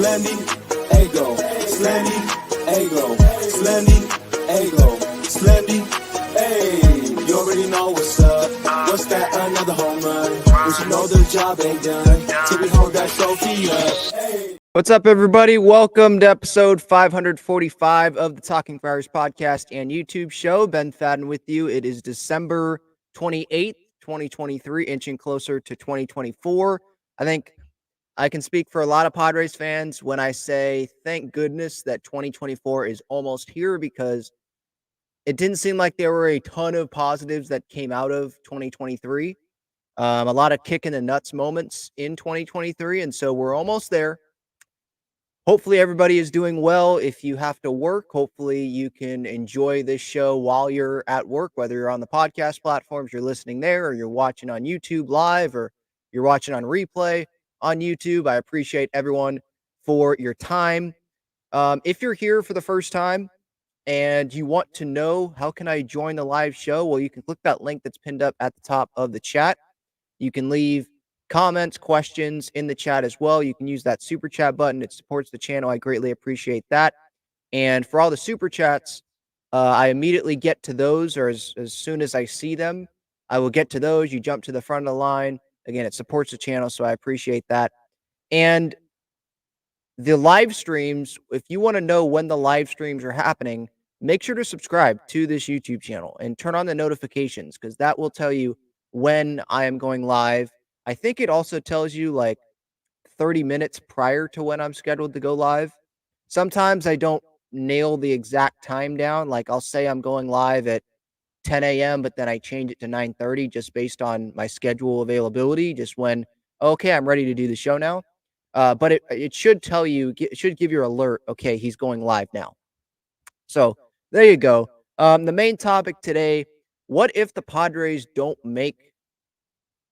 Slendy, ego, Slendy, ego, Slendy, ego, Slendy, hey, you already know what's up. What's that, another home run? But you know the job ain't done till we hold that trophy up. Hey. What's up, everybody? Welcome to episode 545 of the Talking Friars podcast and YouTube show. Ben Fadden with you. It is December 28th, 2023, inching closer to 2024. I think I can speak for a lot of Padres fans when I say thank goodness that 2024 is almost here, because it didn't seem like there were a ton of positives that came out of 2023. A lot of kick in the nuts moments in 2023, and so we're almost there. Hopefully everybody is doing well. If you have to work, hopefully you can enjoy this show while you're at work, whether you're on the podcast platforms, you're listening there, or you're watching on YouTube live, or you're watching on replay on YouTube. I appreciate everyone for your time. If you're here for the first time and you want to know how can I join the live show, well, you can click that link that's pinned up at the top of the chat. You can leave comments, questions in the chat as well. You can use that super chat button. It supports the channel. I greatly appreciate that. And for all the super chats, I immediately get to those, or as soon as I see them, I will get to those. You jump to the front of the line. Again, it supports the channel, so I appreciate that. And the live streams, if you want to know when the live streams are happening, make sure to subscribe to this YouTube channel and turn on the notifications, because that will tell you when I am going live. I think it also tells you like 30 minutes prior to when I'm scheduled to go live. Sometimes I don't nail the exact time down. Like I'll say I'm going live at 10 a.m., but then I change it to 9:30 just based on my schedule availability, just when, okay, I'm ready to do the show now. But it should tell you, it should give you an alert, okay, he's going live now. So there you go. The main topic today, what if the Padres don't make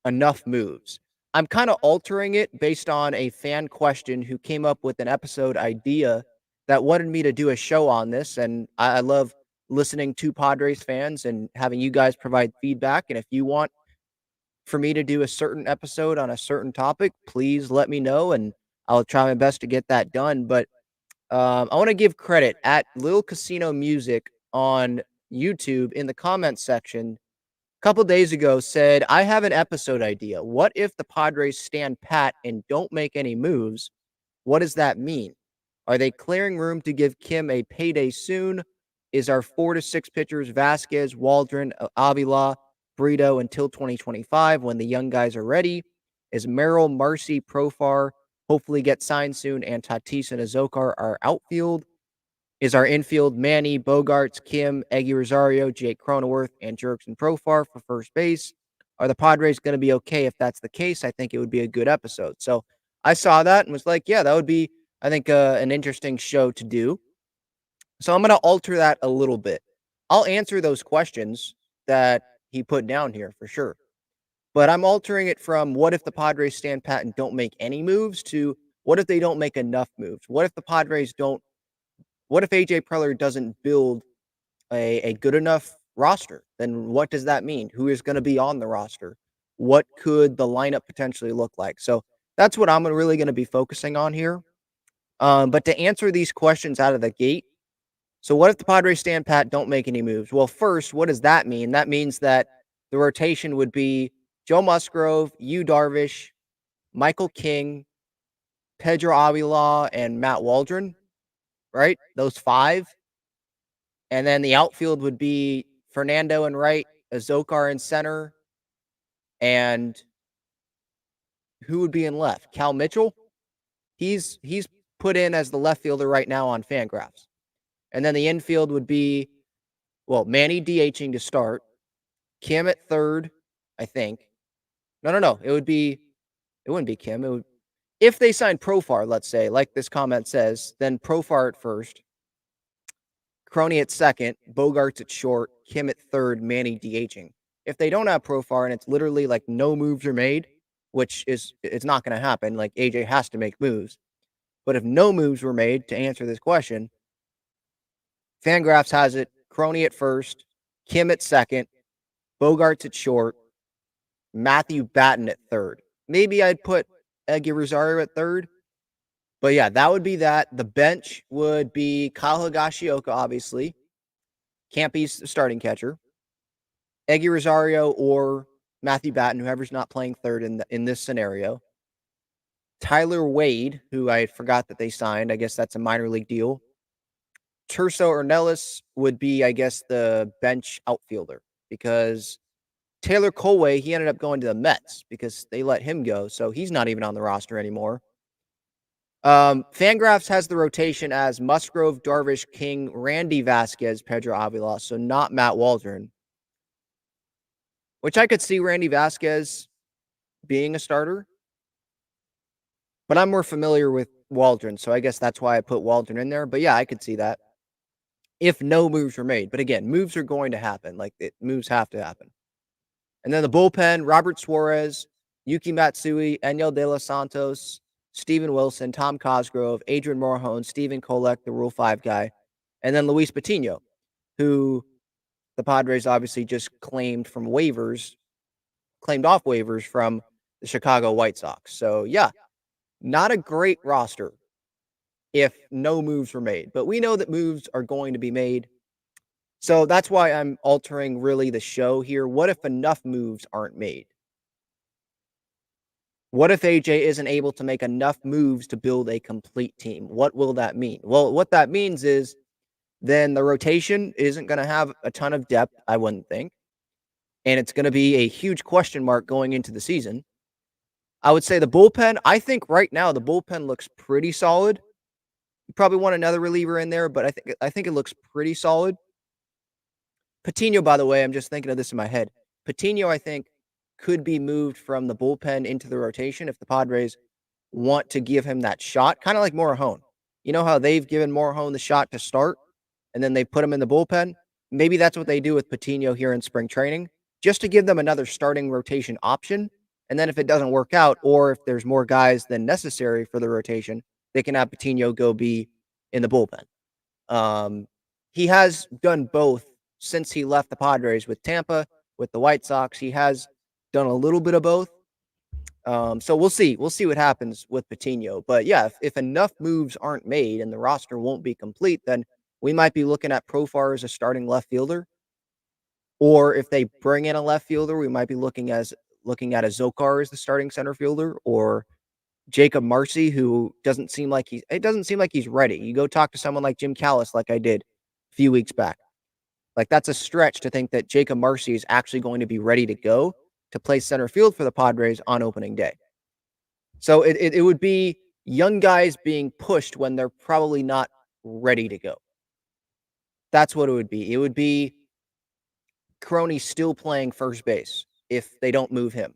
enough moves? I'm kind of altering it based on a fan question who came up with an episode idea that wanted me to do a show on this. And I love listening to Padres fans and having you guys provide feedback. And if you want for me to do a certain episode on a certain topic, please let me know and I'll try my best to get that done. But I want to give credit at Lil Casino Music on YouTube in the comments section couple days ago said, I have an episode idea. What if the Padres stand pat and don't make any moves? What does that mean? Are they clearing room to give Kim a payday soon? Is our 4 to 6 pitchers Vasquez, Waldron, Avila, Brito until 2025 when the young guys are ready? Is Merrill, Marcy, Profar hopefully get signed soon, and Tatis and Azokar are outfield? Is our infield Manny, Bogarts, Kim, Eggy Rosario, Jake Cronenworth, and Jurickson Profar for first base? Are the Padres going to be okay if that's the case? I think it would be a good episode. So I saw that and was like, yeah, that would be, I think, an interesting show to do. So I'm going to alter that a little bit. I'll answer those questions that he put down here for sure. But I'm altering it from what if the Padres stand pat and don't make any moves to what if they don't make enough moves? What if the Padres don't? What if AJ Preller doesn't build a good enough roster? Then what does that mean? Who is going to be on the roster? What could the lineup potentially look like? So that's what I'm really going to be focusing on here. But to answer these questions out of the gate, so what if the Padres stand pat, don't make any moves? Well, first, what does that mean? That means that the rotation would be Joe Musgrove, Yu Darvish, Michael King, Pedro Avila, and Matt Waldron, right? Those 5. And then the outfield would be Fernando in right, Azokar in center, and who would be in left? Cal Mitchell? He's put in as the left fielder right now on Fangraphs. And then the infield would be, well, Manny DHing to start, Kim at third, I think. No. It wouldn't be Kim. It would, if they sign Profar, let's say, like this comment says, then Profar at first, Crony at second, Bogarts at short, Kim at third, Manny DHing. If they don't have Profar and it's literally like no moves are made, which is, it's not going to happen. Like AJ has to make moves. But if no moves were made to answer this question, Fangraphs has it Crony at first, Kim at second, Bogarts at short, Matthew Batten at third. Maybe I'd put Eggy Rosario at third. But yeah, that would be that. The bench would be Kyle Higashioka, obviously. Can't be the starting catcher. Eggy Rosario or Matthew Batten, whoever's not playing third in this scenario. Tyler Wade, who I forgot that they signed. I guess that's a minor league deal. Terso Ornelas would be, I guess, the bench outfielder because Taylor Colway, he ended up going to the Mets because they let him go, so he's not even on the roster anymore. Fangraphs has the rotation as Musgrove, Darvish, King, Randy Vasquez, Pedro Avila, so not Matt Waldron, which I could see Randy Vasquez being a starter, but I'm more familiar with Waldron, so I guess that's why I put Waldron in there. But yeah, I could see that if no moves were made. But again, moves are going to happen. Moves have to happen. And then the bullpen, Robert Suarez, Yuki Matsui, Enel De Los Santos, Steven Wilson, Tom Cosgrove, Adrian Morahone, Stephen Kolek, the Rule 5 guy, and then Luis Patino, who the Padres obviously just claimed off waivers from the Chicago White Sox. So yeah, not a great roster if no moves were made. But we know that moves are going to be made. So that's why I'm altering really the show here. What if enough moves aren't made? What if AJ isn't able to make enough moves to build a complete team? What will that mean? Well, what that means is then the rotation isn't going to have a ton of depth, I wouldn't think. And it's going to be a huge question mark going into the season. I would say the bullpen, I think right now the bullpen looks pretty solid. You probably want another reliever in there, but I think it looks pretty solid. Patino, by the way, I'm just thinking of this in my head. Patino, I think, could be moved from the bullpen into the rotation if the Padres want to give him that shot, kind of like Morahone. You know how they've given Morahone the shot to start, and then they put him in the bullpen? Maybe that's what they do with Patino here in spring training, just to give them another starting rotation option. And then if it doesn't work out, or if there's more guys than necessary for the rotation, they can have Patino go be in the bullpen. He has done both since he left the Padres with Tampa, with the White Sox. He has done a little bit of both. So we'll see. We'll see what happens with Patino. But yeah, if enough moves aren't made and the roster won't be complete, then we might be looking at Profar as a starting left fielder. Or if they bring in a left fielder, we might be looking at a Zokar as the starting center fielder, or Jacob Marcy, who doesn't seem like he's ready. You go talk to someone like Jim Callis, like I did a few weeks back. Like, that's a stretch to think that Jacob Marcy is actually going to be ready to go to play center field for the Padres on opening day. So it would be young guys being pushed when they're probably not ready to go. That's what it would be. It would be Crony still playing first base if they don't move him.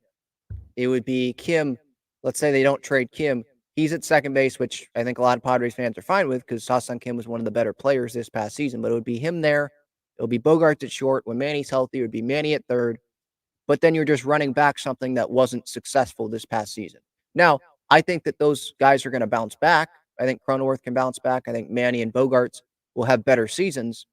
It would be Kim. Let's say they don't trade Kim. He's at second base, which I think a lot of Padres fans are fine with because Ha-Seong Kim was one of the better players this past season. But it would be him there. It'll be Bogaerts at short. When Manny's healthy, it would be Manny at third. But then you're just running back something that wasn't successful this past season. Now, I think that those guys are going to bounce back. I think Cronenworth can bounce back. I think Manny and Bogaerts will have better seasons.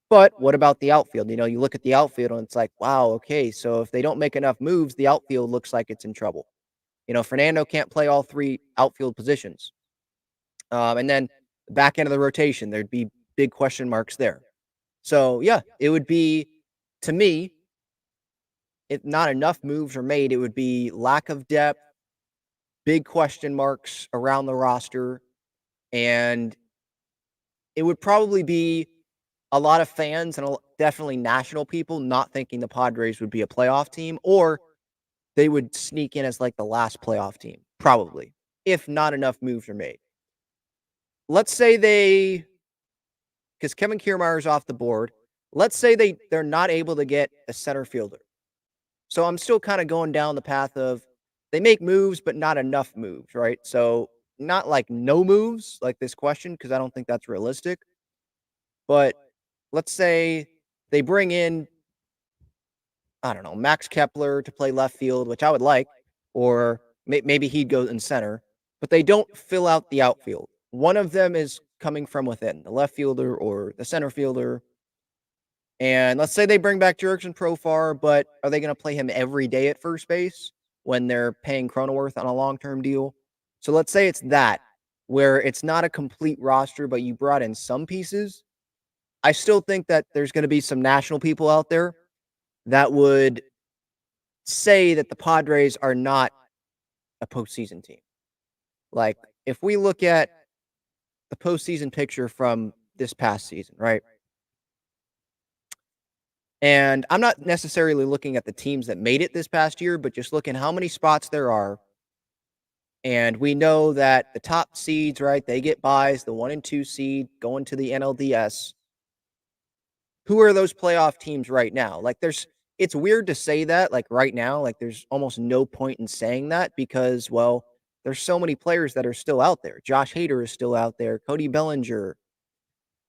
But what about the outfield? You know, you look at the outfield and it's like, wow, okay, so if they don't make enough moves, the outfield looks like it's in trouble. You know, Fernando can't play all three outfield positions. And then the back end of the rotation, there'd be big question marks there. So, yeah, it would be, to me, if not enough moves are made, it would be lack of depth, big question marks around the roster, and it would probably be a lot of fans and definitely national people not thinking the Padres would be a playoff team, or they would sneak in as like the last playoff team, probably, if not enough moves are made. Let's say because Kevin Kiermaier's off the board, let's say they're not able to get a center fielder. So I'm still kind of going down the path of they make moves, but not enough moves, right? So not like no moves, like this question, because I don't think that's realistic. But let's say they bring in, I don't know, Max Kepler to play left field, which I would like, or maybe he'd go in center, but they don't fill out the outfield. One of them is coming from within, the left fielder or the center fielder. And let's say they bring back Jurickson Profar, but are they going to play him every day at first base when they're paying Cronenworth on a long-term deal? So let's say it's that. where it's not a complete roster, but you brought in some pieces, I still think that there's going to be some national people out there that would say that the Padres are not a postseason team. Like, if we look at the postseason picture from this past season, right? And I'm not necessarily looking at the teams that made it this past year, but just looking how many spots there are. And we know that the top seeds, right, they get buys, the 1 and 2 seed going to the NLDS. Who are those playoff teams right now? Like, it's weird to say that, like, right now, like, there's almost no point in saying that because, well, there's so many players that are still out there. Josh Hader is still out there, Cody Bellinger,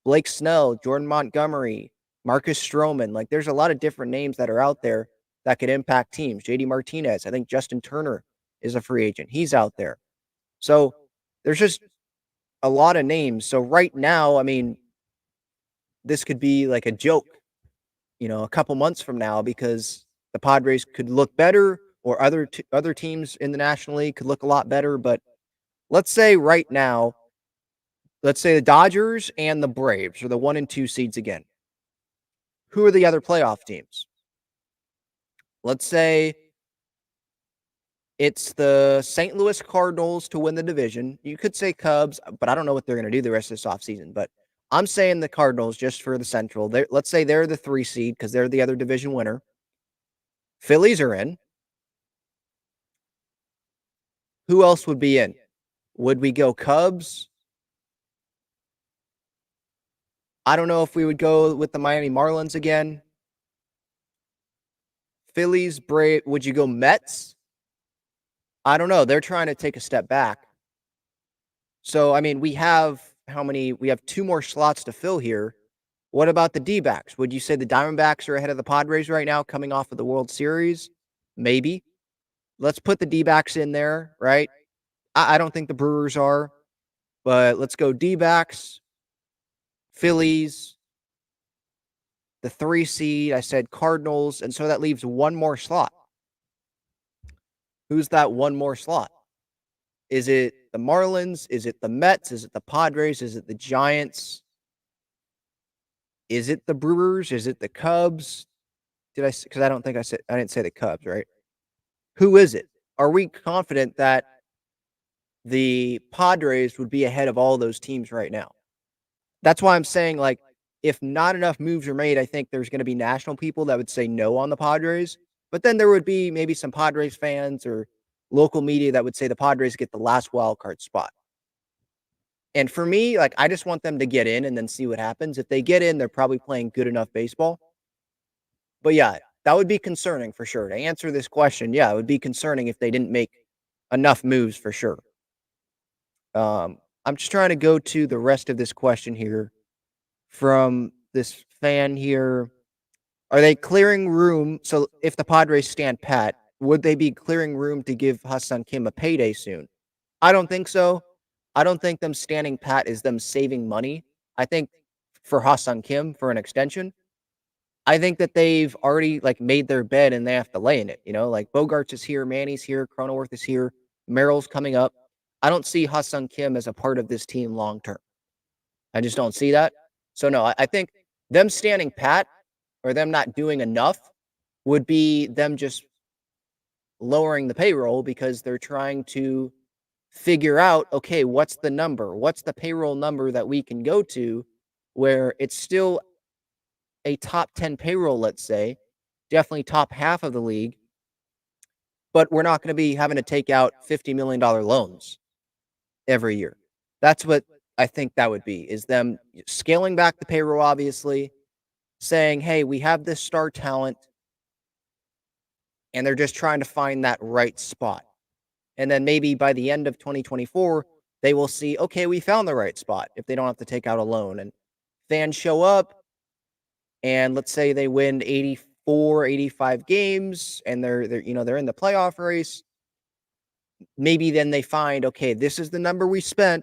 Blake Snell, Jordan Montgomery, Marcus Stroman. Like, there's a lot of different names that are out there that could impact teams. JD Martinez, I think Justin Turner is a free agent. He's out there. So there's just a lot of names. So right now, I mean, this could be like a joke, a couple months from now because the Padres could look better or other teams in the National League could look a lot better. But let's say right now, let's say the Dodgers and the Braves are the 1 and 2 seeds again. Who are the other playoff teams? Let's say it's the St. Louis Cardinals to win the division. You could say Cubs, but I don't know what they're going to do the rest of this offseason. But I'm saying the Cardinals just for the Central. Let's say they're the 3 seed because they're the other division winner. Phillies are in. Who else would be in? Would we go Cubs? I don't know if we would go with the Miami Marlins again. Phillies, Brave. Would you go Mets? I don't know. They're trying to take a step back. So, I mean, we have how many? We have 2 more slots to fill here. What about the D-backs? Would you say the Diamondbacks are ahead of the Padres right now coming off of the World Series? Maybe. Let's put the D-backs in there, right? I don't think the Brewers are, but let's go D-backs, Phillies, the 3 seed. I said Cardinals, and so that leaves 1 more slot. Who's that 1 more slot? Is it the Marlins? Is it the Mets? Is it the Padres? Is it the Giants? Is it the Brewers? Is it the Cubs? Because I don't think I didn't say the Cubs, right? Who is it? Are we confident that the Padres would be ahead of all those teams right now? That's why I'm saying, like, if not enough moves are made, I think there's going to be national people that would say no on the Padres. But then there would be maybe some Padres fans or local media that would say the Padres get the last wild card spot. And for me, like, I just want them to get in and then see what happens. If they get in, they're probably playing good enough baseball. But yeah, that would be concerning for sure. To answer this question, yeah, it would be concerning if they didn't make enough moves for sure. I'm just trying to go to the rest of this question here from this fan here. Are they clearing room? So if the Padres stand pat, would they be clearing room to give Ha-Seong Kim a payday soon? I don't think so. I don't think them standing pat is them saving money. I think for Ha-Seong Kim for an extension, I think that they've already like made their bed and they have to lay in it. Like Bogarts is here, Manny's here, Cronenworth is here, Merrill's coming up. I don't see Ha-Seong Kim as a part of this team long term. I just don't see that. So no, I think them standing pat or them not doing enough would be them just lowering the payroll because they're trying to figure out, okay, what's the number? What's the payroll number that we can go to where it's still a top 10 payroll, let's say, definitely top half of the league, but we're not going to be having to take out $50 million loans every year. That's what I think that would be, is them scaling back the payroll, obviously, saying, hey, we have this star talent, and they're just trying to find that right spot. And then maybe by the end of 2024, they will see, okay, we found the right spot if they don't have to take out a loan. And fans show up, and let's say they win 84, 85 games, and they're in the playoff race. Maybe then they find, okay, this is the number we spent.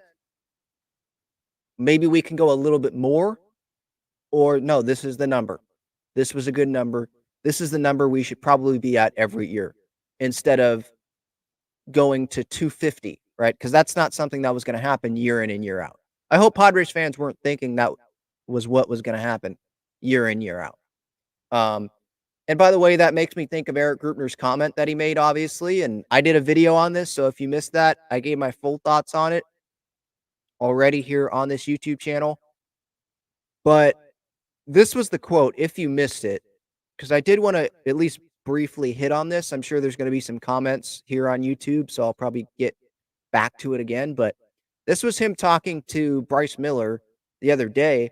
Maybe we can go a little bit more, or no, this is the number. This was a good number. This is the number we should probably be at every year instead of going to 250, right? Because that's not something that was going to happen year in and year out. I hope Padres fans weren't thinking that was what was going to happen year in, year out. And by the way, that makes me think of Eric Grupner's comment that he made, obviously. And I did a video on this. So if you missed that, I gave my full thoughts on it already here on this YouTube channel. But this was the quote, if you missed it, because I did want to at least briefly hit on this. I'm sure there's going to be some comments here on YouTube, so I'll probably get back to it again. But this was him talking to Bryce Miller the other day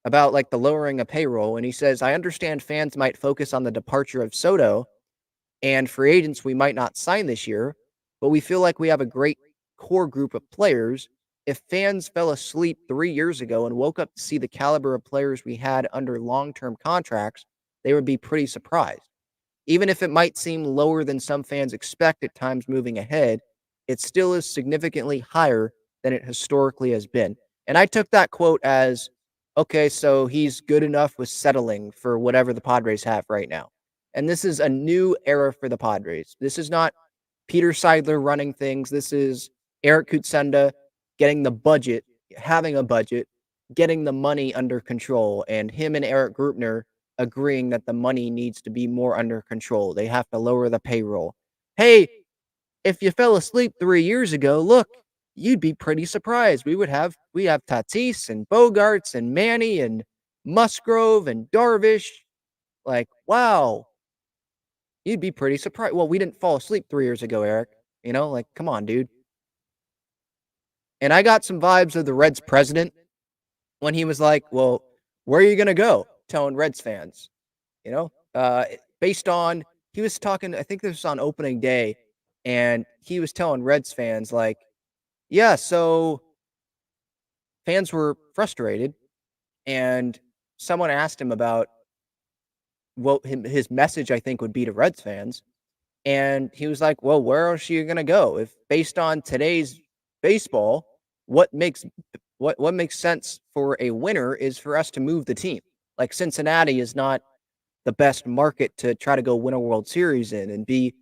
about like the lowering of payroll. And he says, I understand fans might focus on the departure of Soto and free agents we might not sign this year, but we feel like we have a great core group of players. If fans fell asleep 3 years ago and woke up to see the caliber of players we had under long term contracts, they would be pretty surprised. Even if it might seem lower than some fans expect at times moving ahead, it still is significantly higher than it historically has been. And I took that quote as, okay, so he's good enough with settling for whatever the Padres have right now. And this is a new era for the Padres. This is not Peter Seidler running things. This is Eric Kutsenda getting the budget, having a budget, getting the money under control, and him and Eric Grupner agreeing that the money needs to be more under control. They have to lower the payroll. Hey, if you fell asleep 3 years ago, look, you'd be pretty surprised. We have Tatis and Bogarts and Manny and Musgrove and Darvish. Like, wow, you'd be pretty surprised. Well, we didn't fall asleep 3 years ago, Eric. Like, come on, dude. And I got some vibes of the Reds president when he was like, well, where are you going to go? Telling Reds fans, based on, he was talking, I think this was on opening day, and he was telling Reds fans, like, yeah, so fans were frustrated, and someone asked him about what his message, I think, would be to Reds fans. And he was like, well, where else are you going to go? If based on today's baseball, what makes sense for a winner is for us to move the team. Like Cincinnati is not the best market to try to go win a World Series in and be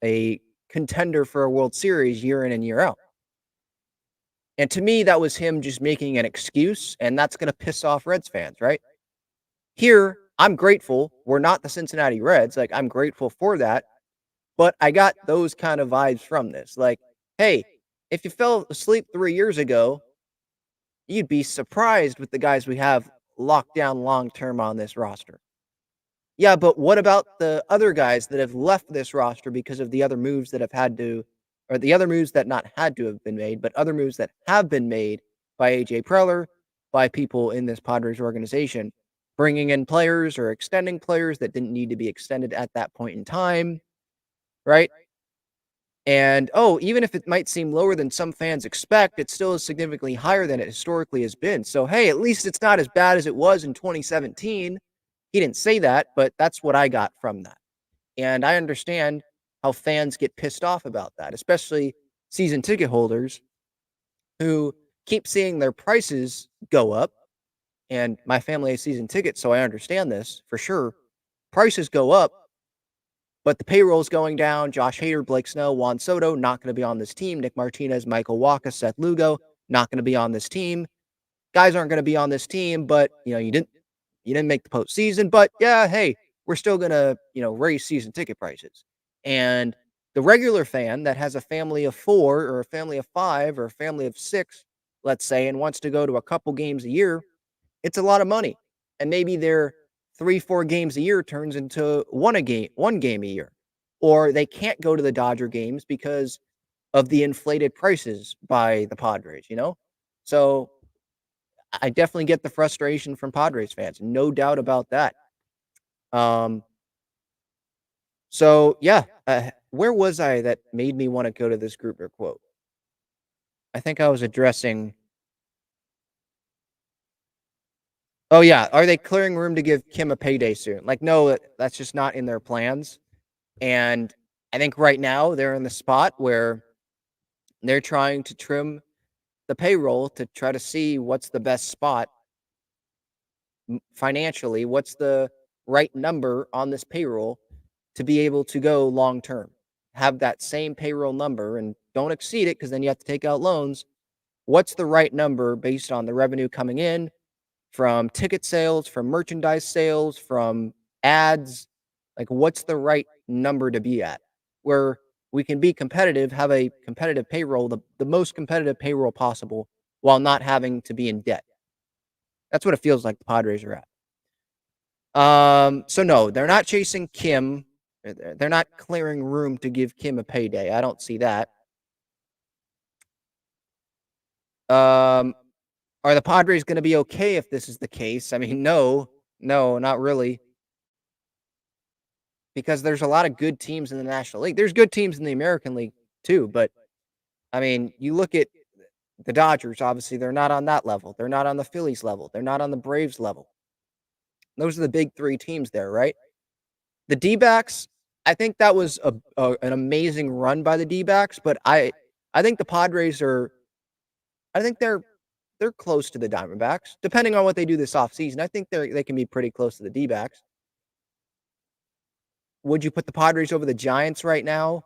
a contender for a World Series year in and year out. And to me, that was him just making an excuse, and that's going to piss off Reds fans, right? Here, I'm grateful. We're not the Cincinnati Reds. Like, I'm grateful for that. But I got those kind of vibes from this. Like, hey, if you fell asleep 3 years ago, you'd be surprised with the guys we have locked down long term on this roster. Yeah, but what about the other guys that have left this roster because of the other moves that have had to, or the other moves that not had to have been made, but other moves that have been made by AJ Preller, by people in this Padres organization, bringing in players or extending players that didn't need to be extended at that point in time, right? And, even if it might seem lower than some fans expect, it still is significantly higher than it historically has been. So, hey, at least it's not as bad as it was in 2017. He didn't say that, but that's what I got from that. And I understand how fans get pissed off about that, especially season ticket holders who keep seeing their prices go up. And my family has season tickets, so I understand this for sure. Prices go up, but the payroll's going down. Josh Hader, Blake Snow, Juan Soto, not going to be on this team. Nick Martinez, Michael Wacha, Seth Lugo, not going to be on this team. Guys aren't going to be on this team, but you didn't make the postseason. But yeah, hey, we're still going to raise season ticket prices. And the regular fan that has a family of 4 or a family of 5 or a family of 6, let's say, and wants to go to a couple games a year, it's a lot of money. And maybe their 3-4 games a year turns into one game a year. Or they can't go to the Dodger games because of the inflated prices by the Padres, So I definitely get the frustration from Padres fans. No doubt about that. So yeah, where was I that made me want to go to this Grupner quote? I think I was addressing. Oh yeah, are they clearing room to give Kim a payday soon? Like, no, that's just not in their plans. And I think right now they're in the spot where they're trying to trim the payroll to try to see what's the best spot financially, what's the right number on this payroll to be able to go long term. Have that same payroll number and don't exceed it because then you have to take out loans. What's the right number based on the revenue coming in from ticket sales, from merchandise sales, from ads? Like, what's the right number to be at where we can be competitive, have a competitive payroll, the most competitive payroll possible while not having to be in debt? That's what it feels like the Padres are at. So no, they're not chasing Kim. They're not clearing room to give Kim a payday. I don't see that. Are the Padres going to be okay if this is the case? I mean, no, not really. Because there's a lot of good teams in the National League. There's good teams in the American League too, but I mean, you look at the Dodgers, obviously they're not on that level. They're not on the Phillies level. They're not on the Braves level. Those are the big 3 teams there, right? The D-backs, I think that was an amazing run by the D-backs, but I think the Padres are I think they're close to the Diamondbacks, depending on what they do this offseason. I think they can be pretty close to the D-backs. Would you put the Padres over the Giants right now?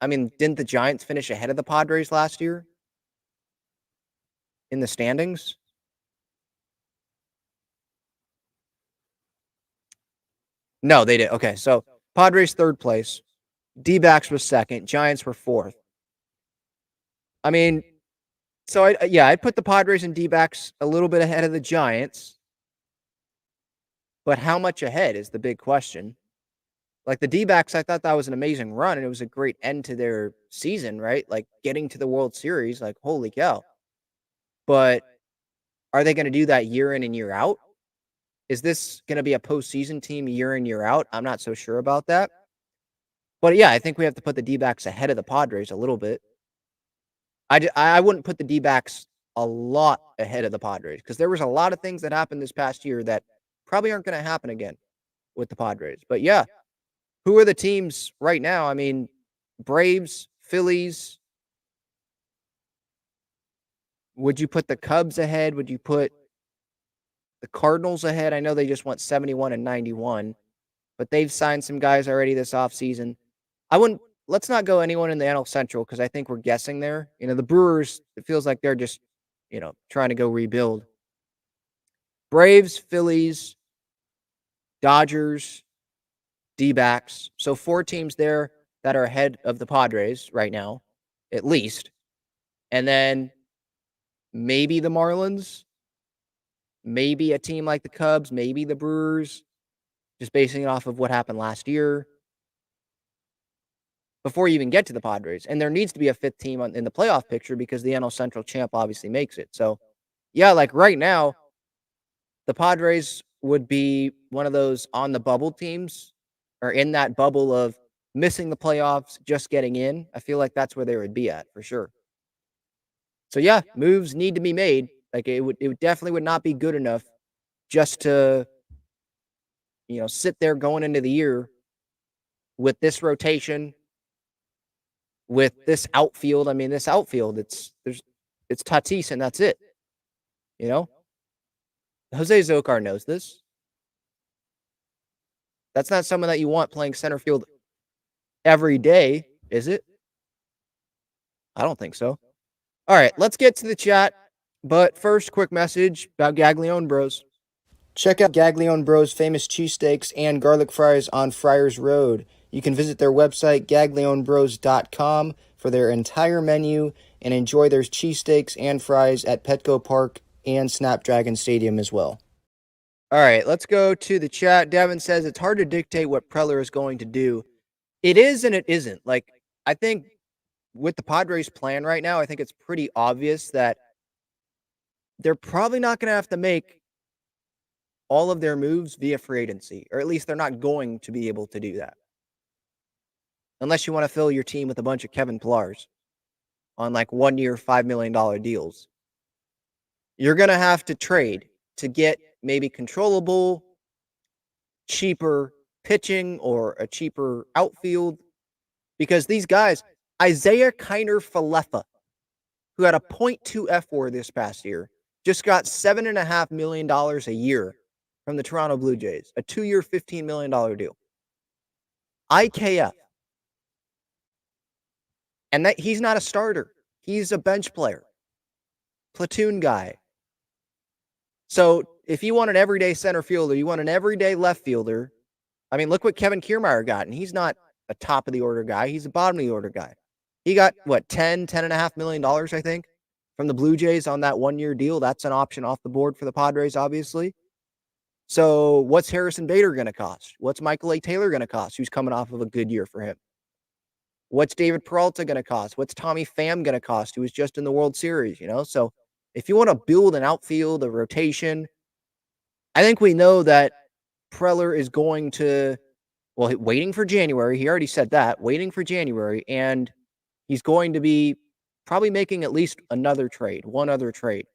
I mean, didn't the Giants finish ahead of the Padres last year in the standings? No, they did. Okay, so Padres 3rd place, D-backs was 2nd, Giants were 4th. I mean, so I'd put the Padres and D-backs a little bit ahead of the Giants. But how much ahead is the big question. Like the D-backs, I thought that was an amazing run, and it was a great end to their season, right? Like getting to the World Series, like holy cow. But are they going to do that year in and year out? Is this going to be a postseason team year in, year out? I'm not so sure about that. But yeah, I think we have to put the D-backs ahead of the Padres a little bit. I wouldn't put the D-backs a lot ahead of the Padres because there was a lot of things that happened this past year that probably aren't going to happen again with the Padres. But yeah, who are the teams right now? I mean, Braves, Phillies. Would you put the Cubs ahead? Would you put the Cardinals ahead? I know they just went 71 and 91, but they've signed some guys already this offseason. Let's not go anyone in the NL Central because I think we're guessing there. You know, the Brewers, it feels like they're just, trying to go rebuild. Braves, Phillies, Dodgers, D-backs. So 4 teams there that are ahead of the Padres right now, at least. And then maybe the Marlins, maybe a team like the Cubs, maybe the Brewers, just basing it off of what happened last year before you even get to the Padres. And there needs to be a 5th team in the playoff picture because the NL Central champ obviously makes it. So, yeah, like right now, the Padres would be one of those on the bubble teams or in that bubble of missing the playoffs, just getting in. I feel like that's where they would be at for sure. So yeah, moves need to be made. Like it definitely would not be good enough just to, sit there going into the year with this rotation, with this outfield. I mean, this outfield, it's Tatis and that's it. Jose Zokar knows this. That's not someone that you want playing center field every day, is it? I don't think so. All right, let's get to the chat. But first, quick message about Gaglione Bros. Check out Gaglione Bros' famous cheesesteaks and garlic fries on Friars Road. You can visit their website, gaglionebros.com, for their entire menu and enjoy their cheesesteaks and fries at Petco Park and Snapdragon Stadium as well. All right, let's go to the chat. Devin says it's hard to dictate what Preller is going to do. It is and it isn't. Like, I think with the Padres' plan right now, I think it's pretty obvious that they're probably not going to have to make all of their moves via free agency, or at least they're not going to be able to do that. Unless you want to fill your team with a bunch of Kevin Pillars on like 1 year, $5 million deals. You're going to have to trade to get maybe controllable, cheaper pitching or a cheaper outfield. Because these guys, Isaiah Kiner Falefa, who had a .2 F4 this past year, just got $7.5 million a year from the Toronto Blue Jays, a 2-year, $15 million deal. IKF And that he's not a starter. He's a bench player, platoon guy. So if you want an everyday center fielder, you want an everyday left fielder. I mean, look what Kevin Kiermaier got. And he's not a top of the order guy. He's a bottom of the order guy. He got what, $10.5 million, I think, from the Blue Jays on that 1-year deal. That's an option off the board for the Padres, obviously. So what's Harrison Bader going to cost? What's Michael A. Taylor going to cost, who's coming off of a good year for him? What's David Peralta going to cost? What's Tommy Pham going to cost, who was just in the World Series, So if you want to build an outfield, a rotation, I think we know that Preller is going to, waiting for January. He already said that, waiting for January, and he's going to be probably making at least another trade, one other trade.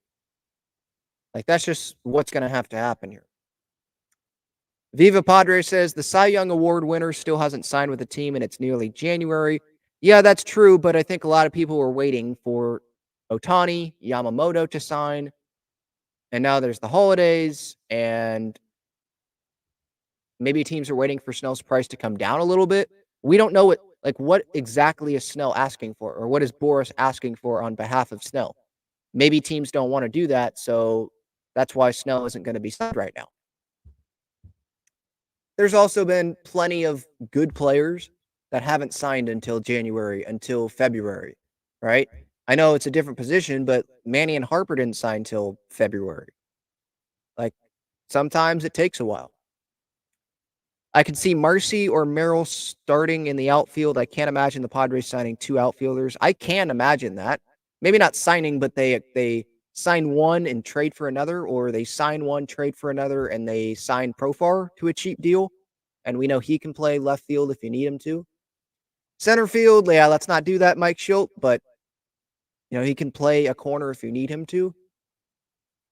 Like, that's just what's going to have to happen here. Viva Padre says the Cy Young Award winner still hasn't signed with the team, and it's nearly January. Yeah, that's true, but I think a lot of people were waiting for Ohtani, Yamamoto to sign, and now there's the holidays, and maybe teams are waiting for Snell's price to come down a little bit. We don't know what exactly is Snell asking for, or what is Boris asking for on behalf of Snell. Maybe teams don't want to do that, so that's why Snell isn't going to be signed right now. There's also been plenty of good players that haven't signed until January, until February, right? I know it's a different position, but Manny and Harper didn't sign till February. Like, sometimes it takes a while. I could see Marcy or Merrill starting in the outfield. I can't imagine the Padres signing 2 outfielders. I can imagine that. Maybe not signing, but they sign one and trade for another, or they sign one, trade for another, and they sign Profar to a cheap deal. And we know he can play left field if you need him to. Center field, yeah, let's not do that, Mike Schilt, but he can play a corner if you need him to.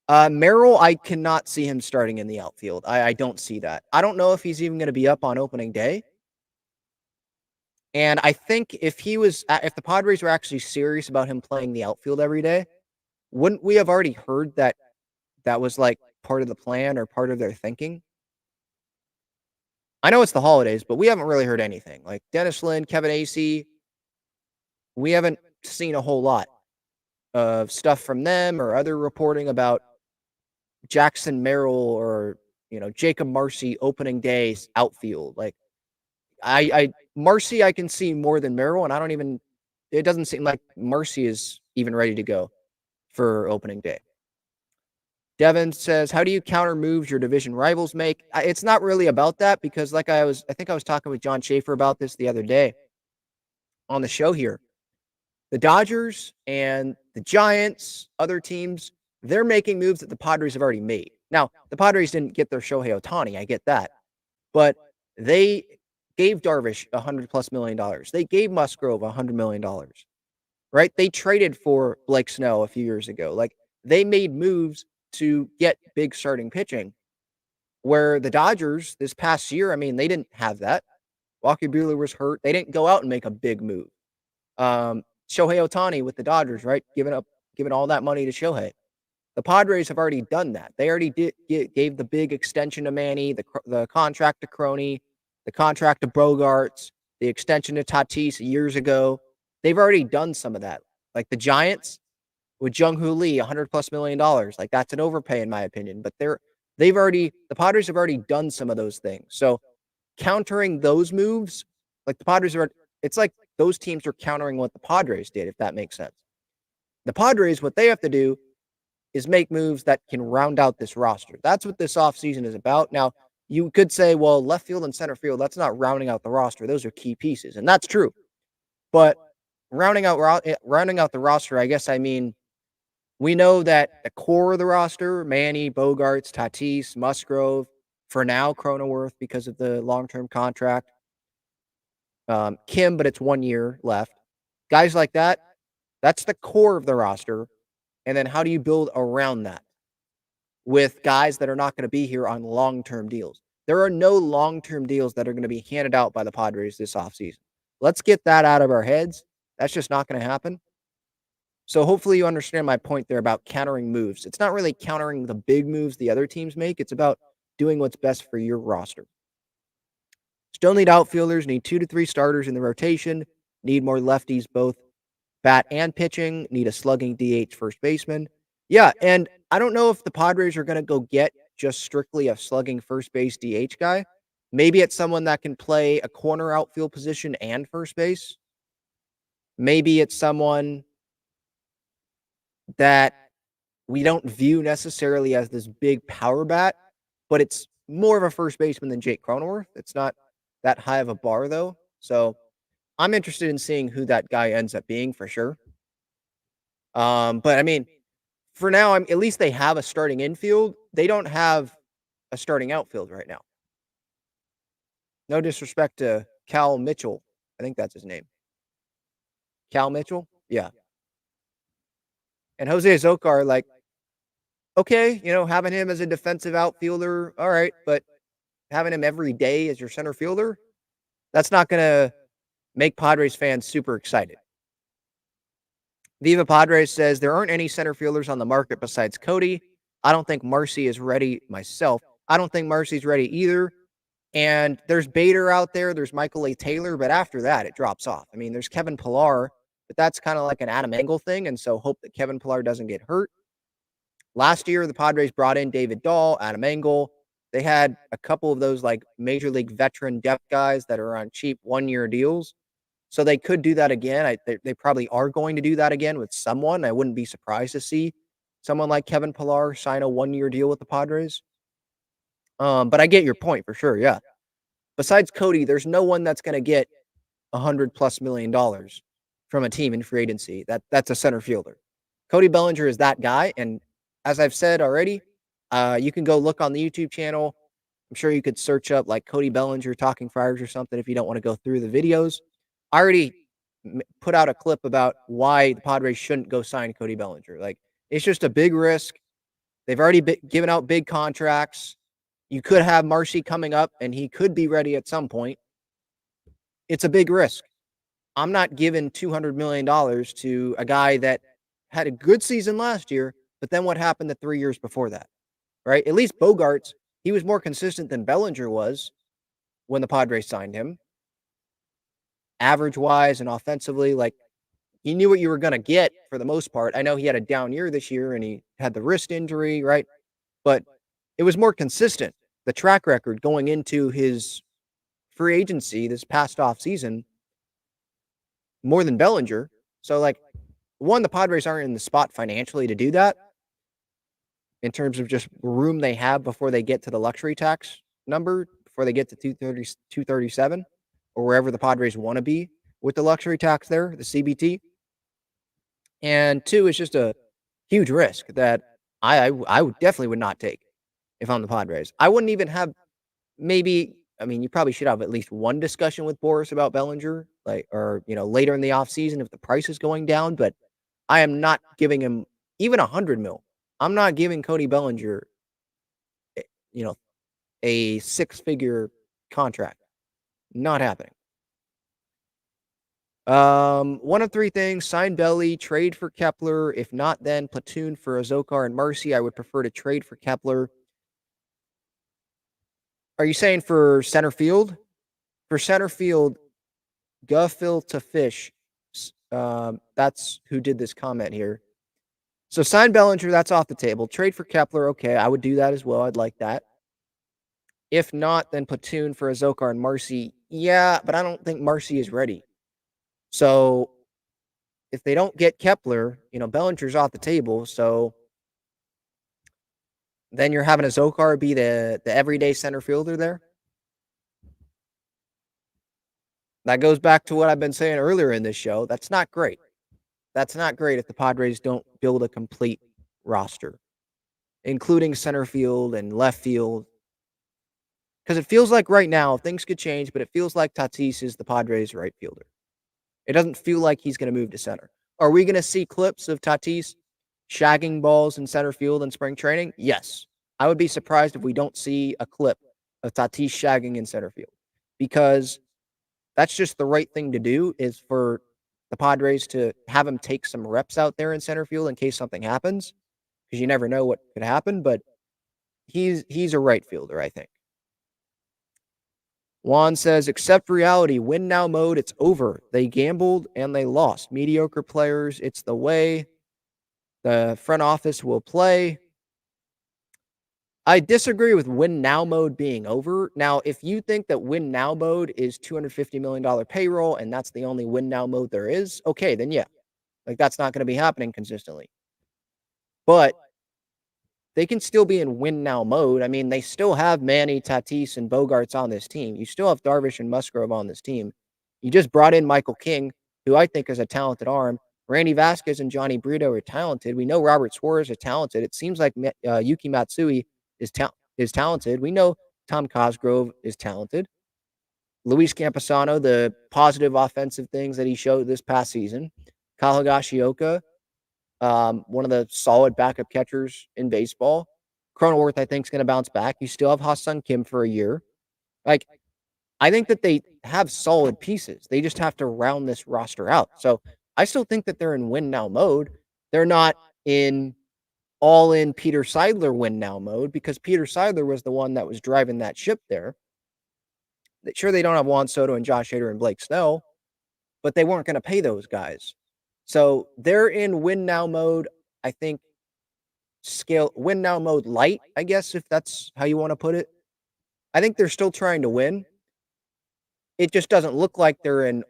Merrill, I cannot see him starting in the outfield. I don't see that. I don't know if he's even going to be up on opening day. And I think if the Padres were actually serious about him playing the outfield every day, wouldn't we have already heard that was like part of the plan or part of their thinking? I know it's the holidays, but we haven't really heard anything. Like Dennis Lin, Kevin Acee, we haven't seen a whole lot of stuff from them or other reporting about Jackson Merrill or Jacob Marcy opening day outfield. Like Marcy I can see more than Merrill, and it doesn't seem like Marcy is even ready to go for opening day. Devin says, how do you counter moves your division rivals make? It's not really about that, because I think I was talking with John Schaefer about this the other day on the show here. The Dodgers and the Giants, other teams, they're making moves that the Padres have already made. Now, the Padres didn't get their Shohei Ohtani, I get that. But they gave Darvish $100+ million. They gave Musgrove $100 million. Right? They traded for Blake Snell a few years ago. Like, they made moves to get big starting pitching, where the Dodgers this past year, I mean, they didn't have that. Walker Buehler was hurt. They didn't go out and make a big move. Shohei Ohtani with the Dodgers, right? Giving all that money to Shohei. The Padres have already done that. They already gave the big extension to Manny, the contract to Crony, the contract to Bogarts, the extension to Tatis years ago. They've already done some of that. Like the Giants with Jung-Hoo Lee, $100+ million. Like, that's an overpay in my opinion. But the Padres have already done some of those things. So countering those moves, like the Padres it's like those teams are countering what the Padres did, if that makes sense. The Padres, what they have to do is make moves that can round out this roster. That's what this offseason is about. Now, you could say, well, left field and center field, that's not rounding out the roster. Those are key pieces, and that's true. But rounding out the roster, I guess I mean, we know that the core of the roster, Manny, Bogarts, Tatis, Musgrove, for now, Cronenworth because of the long-term contract. Kim, but it's 1 year left. Guys like that, that's the core of the roster. And then how do you build around that with guys that are not going to be here on long-term deals? There are no long-term deals that are going to be handed out by the Padres this offseason. Let's get that out of our heads. That's just not going to happen. So hopefully you understand my point there about countering moves. It's not really countering the big moves the other teams make. It's about doing what's best for your roster. Still need outfielders, need 2 to 3 starters in the rotation, need more lefties both bat and pitching, need a slugging DH first baseman. Yeah, and I don't know if the Padres are going to go get just strictly a slugging first base DH guy. Maybe it's someone that can play a corner outfield position and first base. Maybe it's someone that we don't view necessarily as this big power bat, but it's more of a first baseman than Jake Cronenworth. It's not that high of a bar, though. So I'm interested in seeing who that guy ends up being for sure. But I mean, for now, at least they have a starting infield. They don't have a starting outfield right now. No disrespect to Cal Mitchell. I think that's his name. Cal Mitchell? Yeah. And Jose Azocar, like, okay, having him as a defensive outfielder, all right, but having him every day as your center fielder, that's not going to make Padres fans super excited. Viva Padres says there aren't any center fielders on the market besides Cody. I don't think Marcy is ready myself. I don't think Marcy's ready either. And there's Bader out there. There's Michael A. Taylor. But after that, it drops off. I mean, there's Kevin Pillar, but that's kind of like an Adam Engel thing. And so hope that Kevin Pillar doesn't get hurt. Last year, the Padres brought in David Dahl, Adam Engel. They had a couple of those like major league veteran depth guys that are on cheap 1-year deals. So they could do that again. They probably are going to do that again with someone. I wouldn't be surprised to see someone like Kevin Pillar sign a 1-year deal with the Padres. But I get your point for sure. Yeah. Besides Cody, there's no one that's going to get $100+ million from a team in free agency. That's a center fielder. Cody Bellinger is that guy. And as I've said already, you can go look on the YouTube channel. I'm sure you could search up like Cody Bellinger Talking Friars or something if you don't want to go through the videos. I already put out a clip about why the Padres shouldn't go sign Cody Bellinger. Like, it's just a big risk. They've already given out big contracts. You could have Marcy coming up, and he could be ready at some point. It's a big risk. I'm not giving $200 million to a guy that had a good season last year, but then what happened the 3 years before that, right? At least Bogarts, he was more consistent than Bellinger was when the Padres signed him. Average-wise and offensively, like, you knew what you were going to get for the most part. I know he had a down year this year, and he had the wrist injury, right? But it was more consistent. The track record going into his free agency this past off season, more than Bellinger. So, like, one, the Padres aren't in the spot financially to do that in terms of just room they have before they get to the luxury tax number, before they get to 237 or wherever the Padres want to be with the luxury tax there, the CBT. And two, it's just a huge risk that I definitely would not take if I'm the Padres. I wouldn't even have you probably should have at least one discussion with Boris about Bellinger, later in the offseason if the price is going down, but I am not giving him even $100 million. I'm not giving Cody Bellinger, a 6-figure contract. Not happening. One of three things: sign Belly, trade for Kepler. If not, then platoon for Azocar and Marcy. I would prefer to trade for Kepler. Are you saying for center field? For center field, Guffil to Fish. That's who did this comment here. So sign Bellinger, that's off the table. Trade for Kepler, okay, I would do that as well. I'd like that. If not, then platoon for Azocar and Marcy. Yeah, but I don't think Marcy is ready. So if they don't get Kepler, Bellinger's off the table. So then you're having Azocar be the everyday center fielder there. That goes back to what I've been saying earlier in this show. That's not great. That's not great if the Padres don't build a complete roster, including center field and left field. Because it feels like right now, things could change, but it feels like Tatis is the Padres' right fielder. It doesn't feel like he's going to move to center. Are we going to see clips of Tatis shagging balls in center field in spring training? Yes. I would be surprised if we don't see a clip of Tatis shagging in center field, because that's just the right thing to do, is for the Padres to have him take some reps out there in center field in case something happens, because you never know what could happen. But he's a right fielder, I think. Juan says, accept reality. Win now mode. It's over. They gambled and they lost. Mediocre players. It's the way the front office will play. I disagree with win now mode being over. Now, if you think that win now mode is $250 million payroll and that's the only win now mode there is, okay, then yeah. Like, that's not going to be happening consistently. But they can still be in win now mode. I mean, they still have Manny, Tatis, and Bogarts on this team. You still have Darvish and Musgrove on this team. You just brought in Michael King, who I think is a talented arm. Randy Vasquez and Johnny Brito are talented. We know Robert Suarez is talented. It seems like Yuki Matsui is talented. We know Tom Cosgrove is talented. Luis Camposano, the positive offensive things that he showed this past season. Kyle Higashioka, one of the solid backup catchers in baseball. Cronenworth, I think, is going to bounce back. You still have Ha-Sung Kim for a year. Like, I think that they have solid pieces. They just have to round this roster out. So I still think that they're in win now mode. They're not in all in Peter Seidler win now mode because Peter Seidler was the one that was driving that ship there. Sure, they don't have Juan Soto and Josh Hader and Blake Snell, but they weren't going to pay those guys. So they're in win now mode. I think scale win now mode light, I guess, if that's how you want to put it. I think they're still trying to win. It just doesn't look like they're in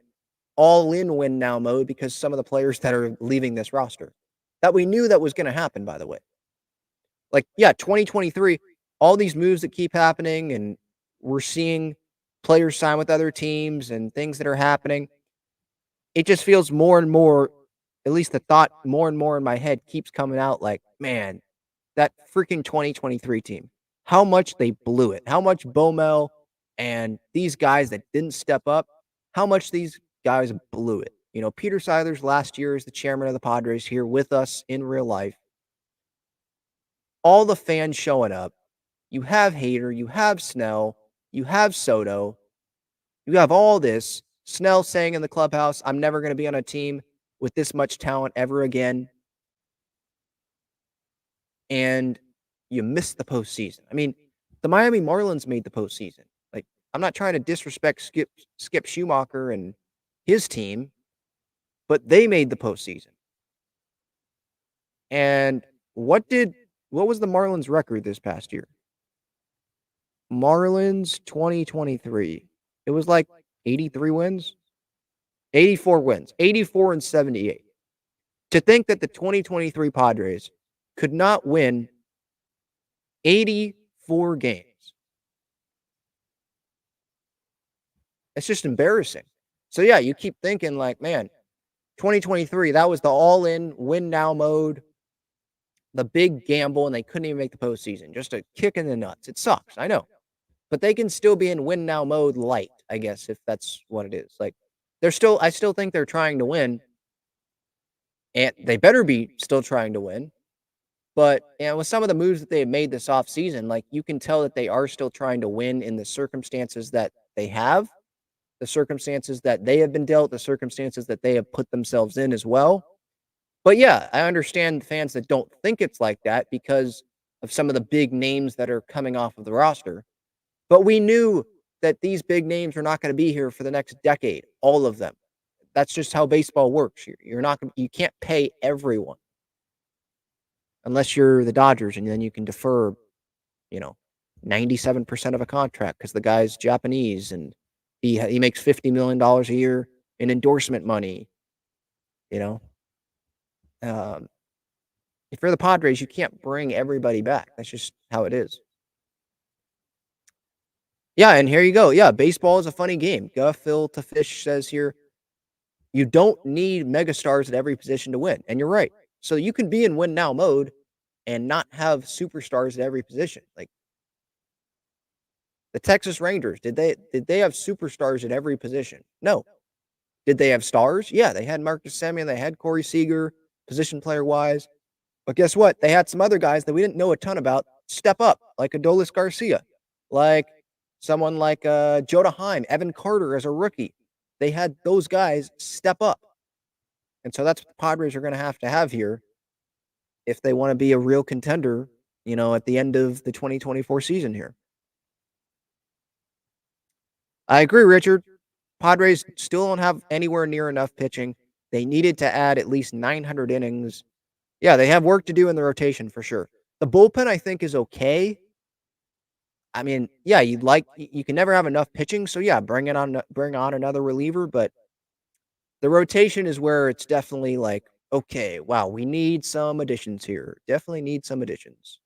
all in win now mode because some of the players that are leaving this roster that we knew that was going to happen, by the way. Like, yeah, 2023, all these moves that keep happening and we're seeing players sign with other teams and things that are happening. It just feels more and more, at least the thought more and more in my head keeps coming out like, man, that freaking 2023 team, how much they blew it, how much Bomel and these guys that didn't step up, how much these guys blew it. You know, Peter Seidler's last year as the chairman of the Padres here with us in real life. All the fans showing up. You have Hader, you have Snell, you have Soto, you have all this. Snell saying in the clubhouse, I'm never going to be on a team with this much talent ever again. And you missed the postseason. I mean, the Miami Marlins made the postseason. Like, I'm not trying to disrespect Skip Schumacher and his team, but they made the postseason. And what was the Marlins record this past year? Marlins 2023. It was like 83 wins, 84 wins, 84 and 78. To think that the 2023 Padres could not win 84 games. It's just embarrassing. So yeah, you keep thinking like, man, 2023, that was the all-in win now mode, the big gamble, and they couldn't even make the postseason. Just a kick in the nuts. It sucks, I know. But they can still be in win now mode light, I guess, if that's what it is. Like, I still think they're trying to win. And they better be still trying to win. But with some of the moves that they have made this offseason, like, you can tell that they are still trying to win in the circumstances that they have, the circumstances that they have been dealt, the circumstances that they have put themselves in as well. But yeah, I understand fans that don't think it's like that because of some of the big names that are coming off of the roster. But we knew that these big names are not going to be here for the next decade, all of them. That's just how baseball works. You can't pay everyone unless you're the Dodgers, and then you can defer, 97% of a contract because the guy's Japanese and he makes $50 million a year in endorsement money. If you're the Padres, you can't bring everybody back. That's just how it is. Yeah, and here you go. Yeah, baseball is a funny game. Phil to Fish says here, you don't need megastars at every position to win. And you're right. So you can be in win now mode and not have superstars at every position. Like the Texas Rangers, did they have superstars at every position? No. Did they have stars? Yeah, they had Marcus Semien, they had Corey Seager, position player wise. But guess what? They had some other guys that we didn't know a ton about step up, like Adolis Garcia, like someone like Joda Heim, Evan Carter as a rookie. They had those guys step up. And so that's what the Padres are going to have here if they want to be a real contender, at the end of the 2024 season here. I agree, Richard. Padres still don't have anywhere near enough pitching. They needed to add at least 900 innings. Yeah, they have work to do in the rotation for sure. The bullpen, I think, is okay. I mean, yeah, you can never have enough pitching, so yeah, bring on another reliever, but the rotation is where it's definitely like, okay, wow, we need some additions here. Definitely need some additions.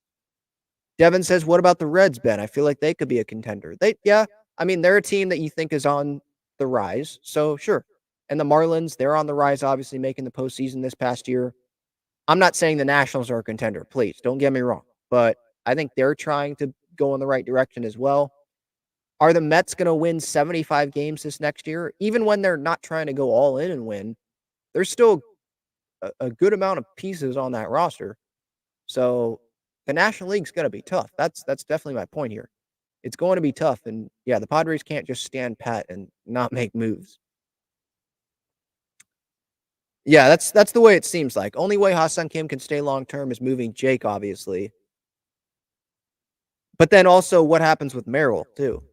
Devin says, "What about the Reds, Ben? I feel like they could be a contender." Yeah, I mean, they're a team that you think is on the rise, so sure. And the Marlins, they're on the rise, obviously making the postseason this past year. I'm not saying the Nationals are a contender, please don't get me wrong, but I think they're trying to go in the right direction as well. Are the Mets going to win 75 games this next year? Even when they're not trying to go all in and win, there's still a good amount of pieces on that roster. So the National League's going to be tough. That's definitely my point here. It's going to be tough, and yeah, the Padres can't just stand pat and not make moves. Yeah, that's the way it seems like. Only way Ha-Seong Kim can stay long term is moving Jake, obviously. But then also, what happens with Merrill too?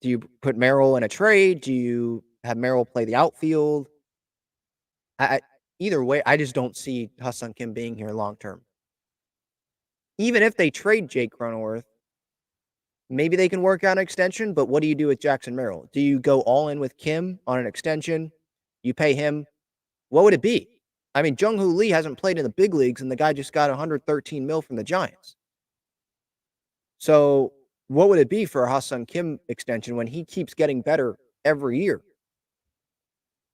Do you put Merrill in a trade? Do you have Merrill play the outfield? I either way, I just don't see Ha-Seong Kim being here long term. Even if they trade Jake Cronenworth, maybe they can work out an extension, but what do you do with Jackson Merrill? Do you go all in with Kim on an extension? You pay him. What would it be? I mean, Jung-Hoo Lee hasn't played in the big leagues, and the guy just got 113 mil from the Giants. So what would it be for a Ha-Seong Kim extension when he keeps getting better every year?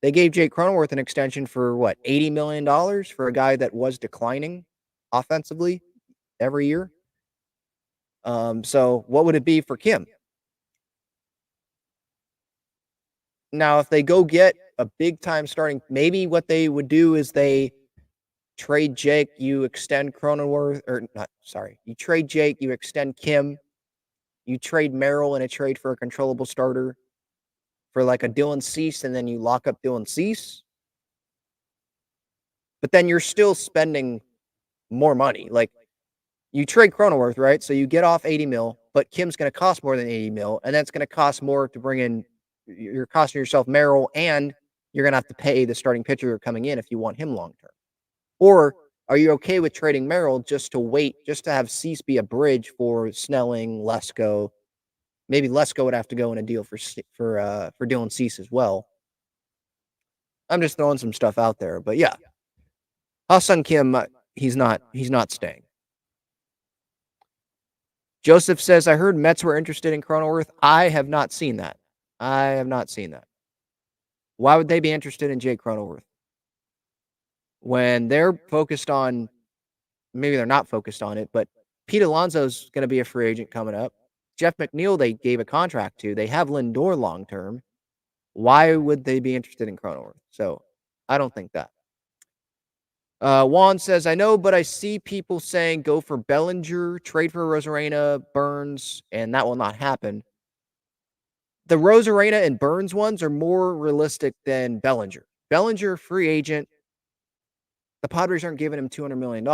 They gave Jake Cronenworth an extension for what, $80 million for a guy that was declining offensively every year. So what would it be for Kim? Now, if they go get a big time starting, maybe what they would do is they trade Jake, you extend Cronenworth, or not, sorry, you trade Jake, you extend Kim, you trade Merrill in a trade for a controllable starter for like a Dylan Cease, and then you lock up Dylan Cease. But then you're still spending more money. Like you trade Cronenworth, right? So you get off 80 mil, but Kim's going to cost more than 80 mil, and that's going to cost more to bring in. You're costing yourself Merrill, and you're going to have to pay the starting pitcher coming in if you want him long term. Or are you okay with trading Merrill just to wait, just to have Cease be a bridge for Snelling, Lesko? Maybe Lesko would have to go in a deal for Dylan Cease as well. I'm just throwing some stuff out there, but yeah, Ha-Seong Kim, he's not staying. Joseph says, I heard Mets were interested in Cronenworth. I have not seen that. Why would they be interested in Jake Cronenworth? When they're focused on, maybe they're not focused on it, but Pete Alonso's going to be a free agent coming up. Jeff McNeil, they gave a contract to. They have Lindor long term. Why would they be interested in Cronenworth? So I don't think that. Juan says, I know, but I see people saying go for Bellinger, trade for Rosarena, Burns, and that will not happen. The Rosarena and Burns ones are more realistic than Bellinger. Bellinger, free agent. The Padres aren't giving him $200 million.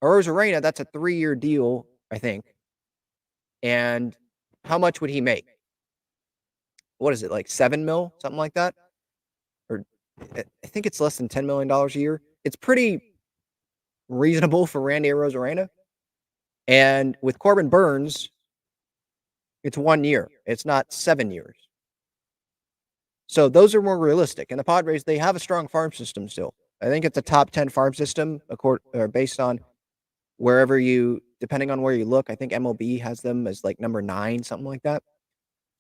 Rosarena, that's a 3-year deal, I think. And how much would he make? What is it, like 7 mil, something like that? Or I think it's less than $10 million a year. It's pretty reasonable for Randy Rosarena. And with Corbin Burns, it's 1 year. It's not 7 years. So those are more realistic. And the Padres, they have a strong farm system still. I think it's a top 10 farm system based on wherever you, depending on where you look. I think MLB has them as like number 9, something like that.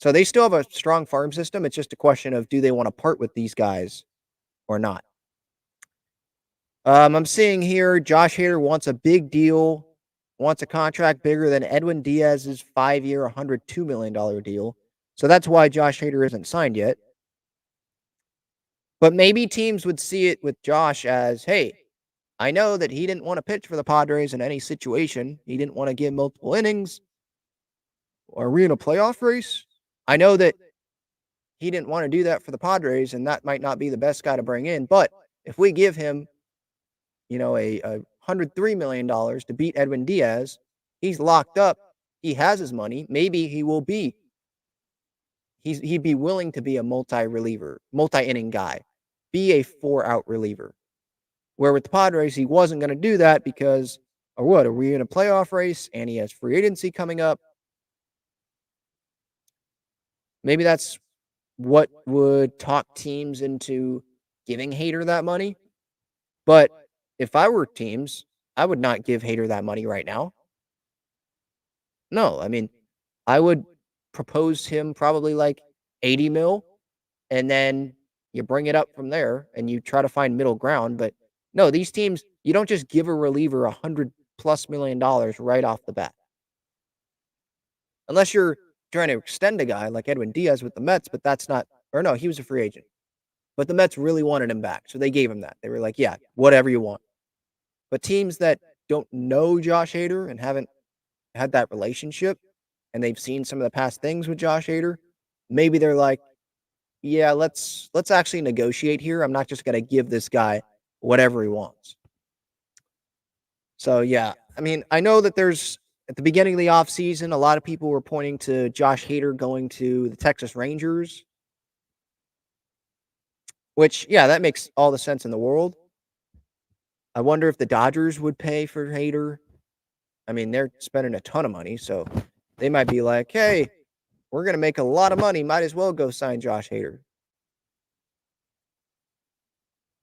So they still have a strong farm system. It's just a question of, do they want to part with these guys or not? I'm seeing here Josh Hader wants a big deal, wants a contract bigger than Edwin Diaz's 5-year, $102 million deal. So that's why Josh Hader isn't signed yet. But maybe teams would see it with Josh as, hey, I know that he didn't want to pitch for the Padres in any situation. He didn't want to give multiple innings. Are we in a playoff race? I know that he didn't want to do that for the Padres, and that might not be the best guy to bring in. But if we give him, a $103 million to beat Edwin Diaz, he's locked up. He has his money. Maybe he will be he'd be willing to be a multi-inning guy, be a 4-out reliever. Where with the Padres, he wasn't going to do that because, or what? Are we in a playoff race and he has free agency coming up? Maybe that's what would talk teams into giving Hader that money. But if I were teams, I would not give Hader that money right now. No, I mean, I would propose him probably like 80 mil, and then you bring it up from there and you try to find middle ground. But no, these teams, you don't just give a reliever $100+ million right off the bat. Unless you're trying to extend a guy like Edwin Diaz with the Mets, but that's not, or no, he was a free agent. But the Mets really wanted him back, so they gave him that. They were like, yeah, whatever you want. But teams that don't know Josh Hader and haven't had that relationship, and they've seen some of the past things with Josh Hader, maybe they're like, yeah, let's actually negotiate here. I'm not just going to give this guy whatever he wants. So, yeah, I mean, I know that there's at the beginning of the offseason, a lot of people were pointing to Josh Hader going to the Texas Rangers, which, yeah, that makes all the sense in the world. I wonder if the Dodgers would pay for Hader. I mean, they're spending a ton of money, so they might be like, hey, we're going to make a lot of money. Might as well go sign Josh Hader.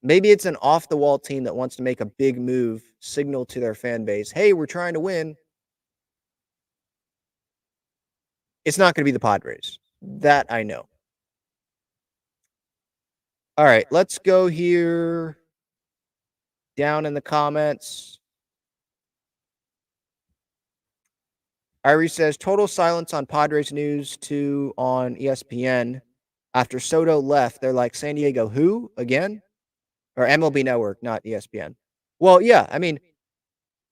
Maybe it's an off-the-wall team that wants to make a big move, signal to their fan base, hey, we're trying to win. It's not going to be the Padres. That I know. All right, let's go here down in the comments. Irie says, total silence on Padres news too on ESPN. After Soto left, they're like, San Diego who again? Or MLB Network, not ESPN. Well, yeah, I mean,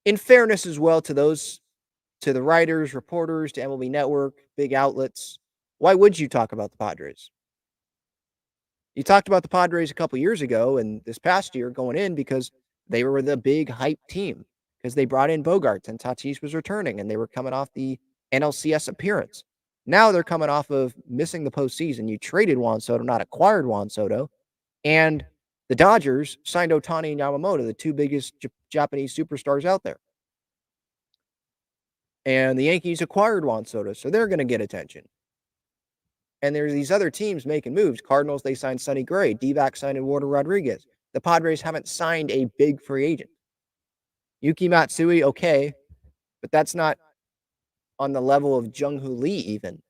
in fairness as well to the writers, reporters, to MLB Network, big outlets, why would you talk about the Padres? You talked about the Padres a couple years ago and this past year going in because they were the big hype team because they brought in Bogarts and Tatis was returning and they were coming off the NLCS appearance. Now they're coming off of missing the postseason. You traded Juan Soto, not acquired Juan Soto. And the Dodgers signed Ohtani and Yamamoto, the two biggest Japanese superstars out there. And the Yankees acquired Juan Soto, so they're going to get attention. And there's these other teams making moves. Cardinals, they signed Sonny Gray. D-backs signed Eduardo Rodriguez. The Padres haven't signed a big free agent. Yuki Matsui, okay, but that's not on the level of Jung-Hoo Lee even.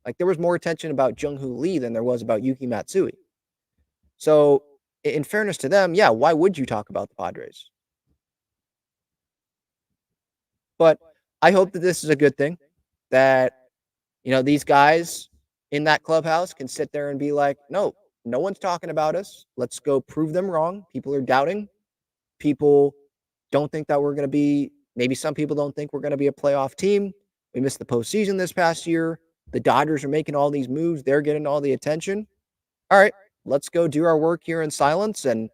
Like, there was more attention about Jung-Hoo Lee than there was about Yuki Matsui. So, in fairness to them, yeah, why would you talk about the Padres? But I hope that this is a good thing, that, these guys in that clubhouse can sit there and be like, no one's talking about us. Let's go prove them wrong. People are doubting. People don't think that we're going to be, maybe some people don't think we're going to be a playoff team. We missed the postseason this past year. The Dodgers are making all these moves. They're getting all the attention. All right, let's go do our work here in silence and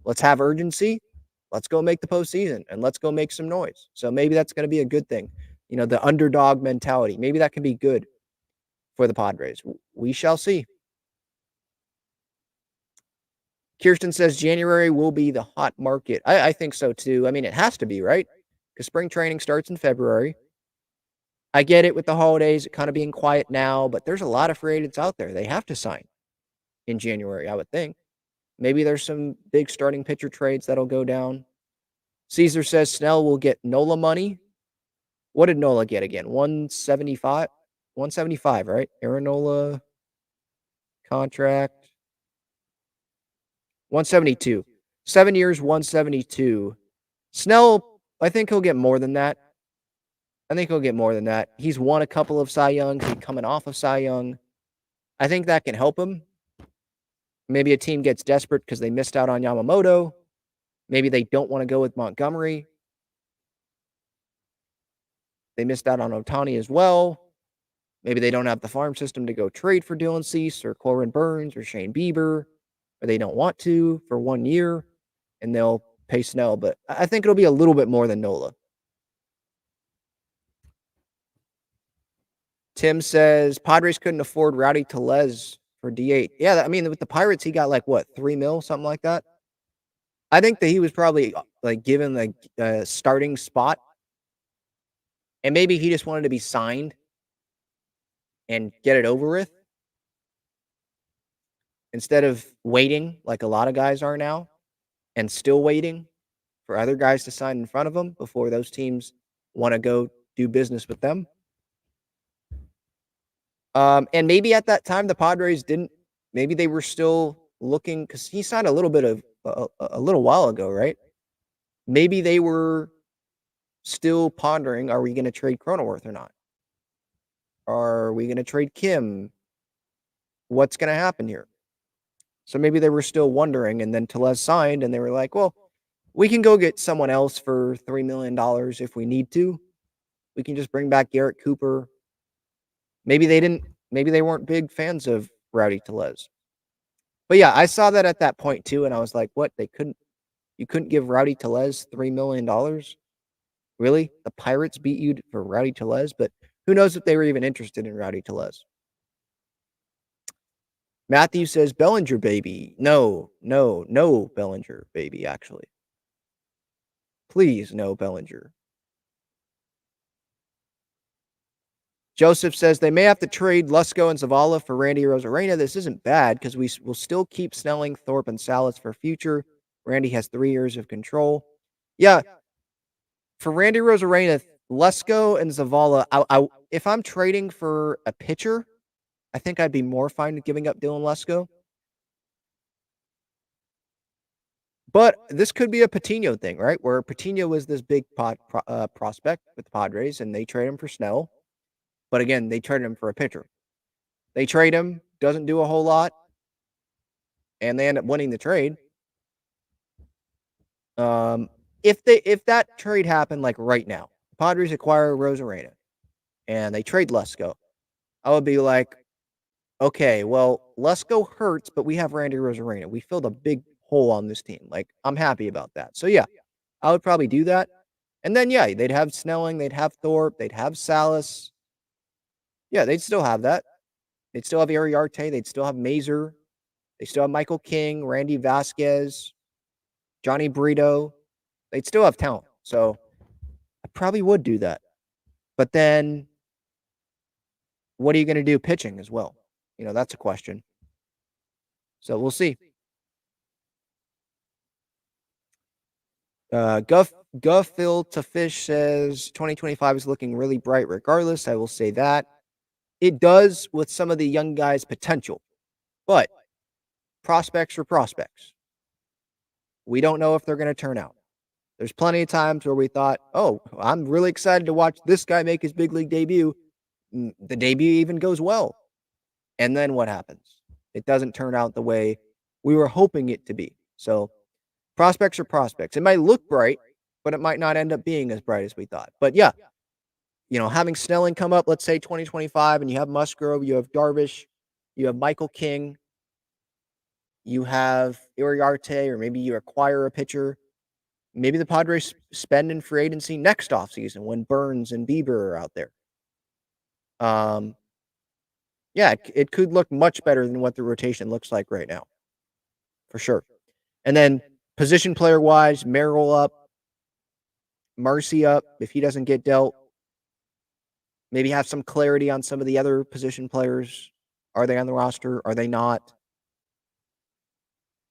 let's have urgency. Let's go make the postseason and let's go make some noise. So maybe that's going to be a good thing. The underdog mentality. Maybe that can be good for the Padres. We shall see. Kirsten says January will be the hot market. I think so too. I mean, it has to be, right? Because spring training starts in February. I get it with the holidays, kind of being quiet now, but there's a lot of free agents out there. They have to sign in January, I would think. Maybe there's some big starting pitcher trades that'll go down. Caesar says Snell will get Nola money. What did Nola get again? 175? 175, right? Aaron Nola contract. 172. 7 years, 172. Snell, I think he'll get more than that. He's won a couple of Cy Youngs. He's coming off of Cy Young. I think that can help him. Maybe a team gets desperate because they missed out on Yamamoto. Maybe they don't want to go with Montgomery. They missed out on Ohtani as well. Maybe they don't have the farm system to go trade for Dylan Cease or Corbin Burns or Shane Bieber, or they don't want to for 1 year, and they'll pay Snell. But I think it'll be a little bit more than Nola. Tim says Padres couldn't afford Rowdy Tellez for D8. Yeah, I mean, with the Pirates, he got like what, 3 mil, something like that. I think that he was probably like given the starting spot, and maybe he just wanted to be signed and get it over with instead of waiting like a lot of guys are now and still waiting for other guys to sign in front of him before those teams want to go do business with them. And maybe at that time the Padres didn't. Maybe they were still looking because he signed a little bit of a little while ago, right? Maybe they were still pondering: Are we going to trade Cronenworth or not? Are we going to trade Kim? What's going to happen here? So maybe they were still wondering, and then Tellez signed, and they were like, "Well, we can go get someone else for $3 million if we need to. We can just bring back Garrett Cooper." Maybe they didn't. Maybe they weren't big fans of Rowdy Tellez. But yeah, I saw that at that point too, and I was like, "What? You couldn't give Rowdy Tellez $3 million? Really? The Pirates beat you for Rowdy Tellez?" But who knows if they were even interested in Rowdy Tellez. Matthew says, Bellinger, baby. No, Bellinger, baby, actually. Please, no Bellinger. Joseph says they may have to trade Lusko and Zavala for Randy Rosarena. This isn't bad because we will still keep Snelling, Thorpe, and Salas for future. Randy has 3 years of control. Yeah, for Randy Rosarena, Lusko and Zavala, if I'm trading for a pitcher, I think I'd be more fine with giving up Dylan Lusko. But this could be a Patino thing, right? Where Patino was this big prospect with the Padres, and they trade him for Snell. But again, they trade him for a pitcher. They trade him, doesn't do a whole lot, and they end up winning the trade. If that trade happened like right now, the Padres acquire Rosarena, and they trade Lusko, I would be like, okay, well, Lusko hurts, but we have Randy Rosarena. We filled a big hole on this team. Like, I'm happy about that. So yeah, I would probably do that. And then yeah, they'd have Snelling, they'd have Thorpe, they'd have Salas. Yeah, they'd still have that. They'd still have Iriarte, they'd still have Mazer, they still have Michael King, Randy Vasquez, Johnny Brito. They'd still have talent. So I probably would do that. But then what are you going to do pitching as well? You know, that's a question. So we'll see. Guffill to Fish says 2025 is looking really bright regardless. I will say that. It does with some of the young guys' potential. But prospects are prospects. We don't know if they're going to turn out. There's plenty of times where we thought, oh, I'm really excited to watch this guy make his big league debut. The debut even goes well. And then what happens? It doesn't turn out the way we were hoping it to be. So prospects are prospects. It might look bright, but it might not end up being as bright as we thought. But yeah, you know, having Snelling come up, let's say 2025, and you have Musgrove, you have Darvish, you have Michael King, you have Iriarte, or maybe you acquire a pitcher. Maybe the Padres spend in free agency next offseason when Burns and Bieber are out there. Yeah, it could look much better than what the rotation looks like right now, for sure. And then position player wise, Merrill up, Marcy up if he doesn't get dealt. Maybe have some clarity on some of the other position players. Are they on the roster? Are they not?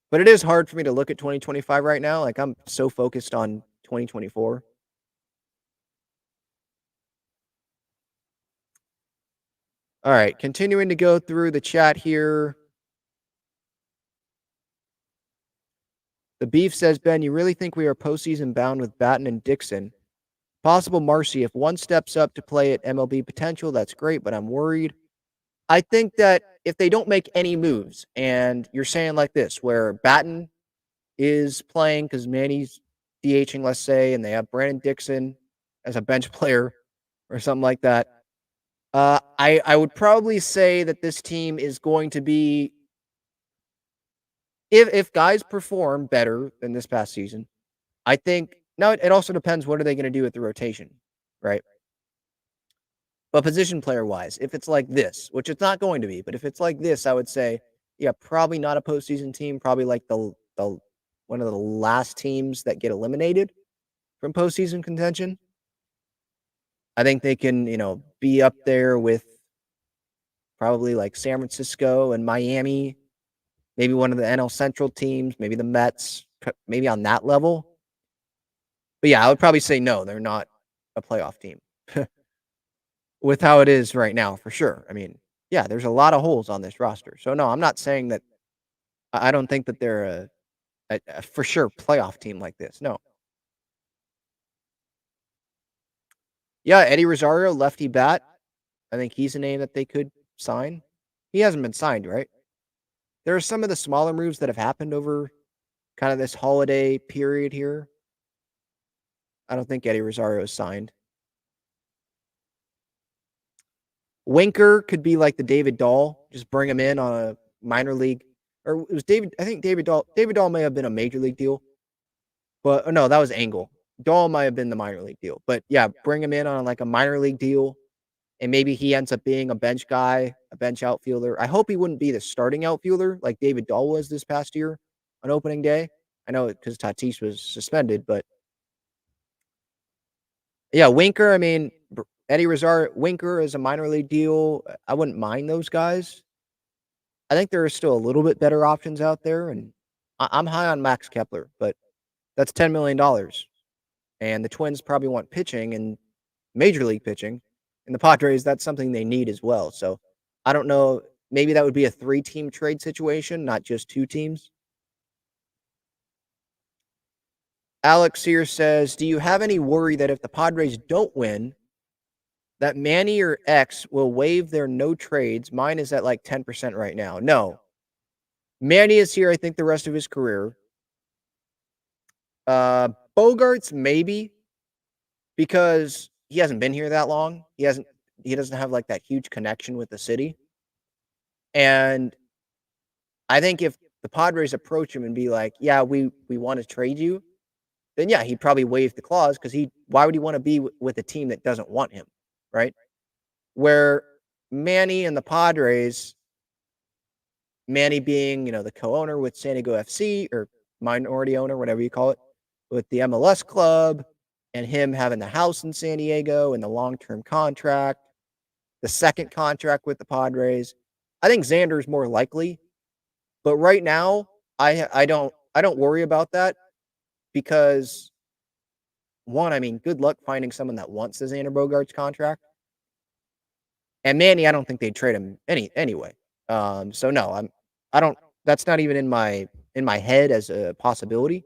But it is hard for me to look at 2025 right now. Like, I'm so focused on 2024. All right, continuing to go through the chat here. The Beef says, Ben, you really think we are postseason bound with Batten and Dixon? Possible Marcy. If one steps up to play at MLB potential, that's great, but I'm worried. I think that if they don't make any moves, and you're saying like this, where Batten is playing because Manny's DHing, let's say, and they have Brandon Dixon as a bench player or something like that, I would probably say that this team is going to be, if guys perform better than this past season, I think, now it also depends what are they going to do with the rotation, right? But position player wise, if it's like this, which it's not going to be, but if it's like this, I would say, yeah, probably not a postseason team. Probably like the one of the last teams that get eliminated from postseason contention. I think they can, be up there with probably like San Francisco and Miami, maybe one of the NL Central teams, maybe the Mets, maybe on that level. But yeah, I would probably say no, they're not a playoff team with how it is right now, for sure. I mean, yeah, there's a lot of holes on this roster. So no, I'm not saying that. I don't think that they're a for sure playoff team like this. No. Yeah, Eddie Rosario, lefty bat. I think he's a name that they could sign. He hasn't been signed, right? There are some of the smaller moves that have happened over kind of this holiday period here. I don't think Eddie Rosario is signed. Winker could be like the David Dahl. Just bring him in on a minor league. Or it was David. I think David Dahl. David Dahl may have been a major league deal. But no, that was Angle. Dahl might have been the minor league deal. But yeah, bring him in on like a minor league deal. And maybe he ends up being a bench guy, a bench outfielder. I hope he wouldn't be the starting outfielder like David Dahl was this past year on opening day. I know because Tatis was suspended, but yeah, Winker. I mean, Eddie Rosario, Winker is a minor league deal. I wouldn't mind those guys. I think there are still a little bit better options out there, and I'm high on Max Kepler, but that's $10 million, and the Twins probably want pitching and major league pitching, and the Padres, that's something they need as well. So I don't know. Maybe that would be a 3-team trade situation, not just 2 teams. Alex here says, do you have any worry that if the Padres don't win, that Manny or X will waive their no trades? Mine is at like 10% right now. No. Manny is here, I think, the rest of his career. Bogarts, maybe, because he hasn't been here that long. He doesn't have like that huge connection with the city. And I think if the Padres approach him and be like, yeah, we want to trade you, then yeah, he'd probably waive the clause because why would he want to be with a team that doesn't want him, right? Where Manny and the Padres, Manny being, the co-owner with San Diego FC or minority owner, whatever you call it, with the MLS club, and him having the house in San Diego and the long-term contract, the second contract with the Padres. I think Xander is more likely, but right now I don't worry about that because one, I mean, good luck finding someone that wants the Xander Bogaerts contract. And Manny, I don't think they'd trade him anyway. So no, I don't. That's not even in my head as a possibility.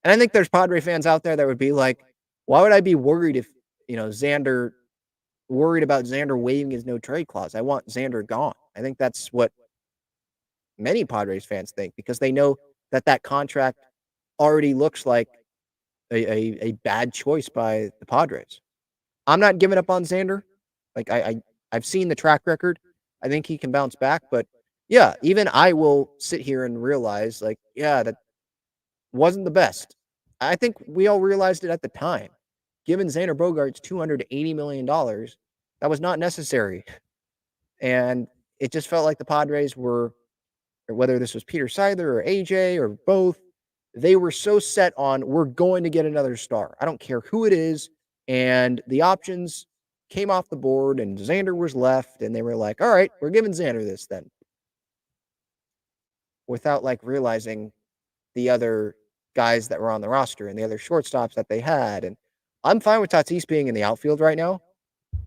And I think there's Padre fans out there that would be like, why would I be worried if Xander worried about Xander waiving his no trade clause? I want Xander gone. I think that's what many Padres fans think because they know that contract already looks like a bad choice by the Padres. I'm not giving up on Xander. Like I've seen the track record. I think he can bounce back, but yeah, even I will sit here and realize like, yeah, that wasn't the best. I think we all realized it at the time. Given Xander Bogaerts $280 million, that was not necessary. And it just felt like the Padres were, or whether this was Peter Seidler or AJ or both, they were so set on, we're going to get another star. I don't care who it is. And the options came off the board and Xander was left. And they were like, all right, we're giving Xander this then. Without like realizing the other guys that were on the roster and the other shortstops that they had. And I'm fine with Tatis being in the outfield right now.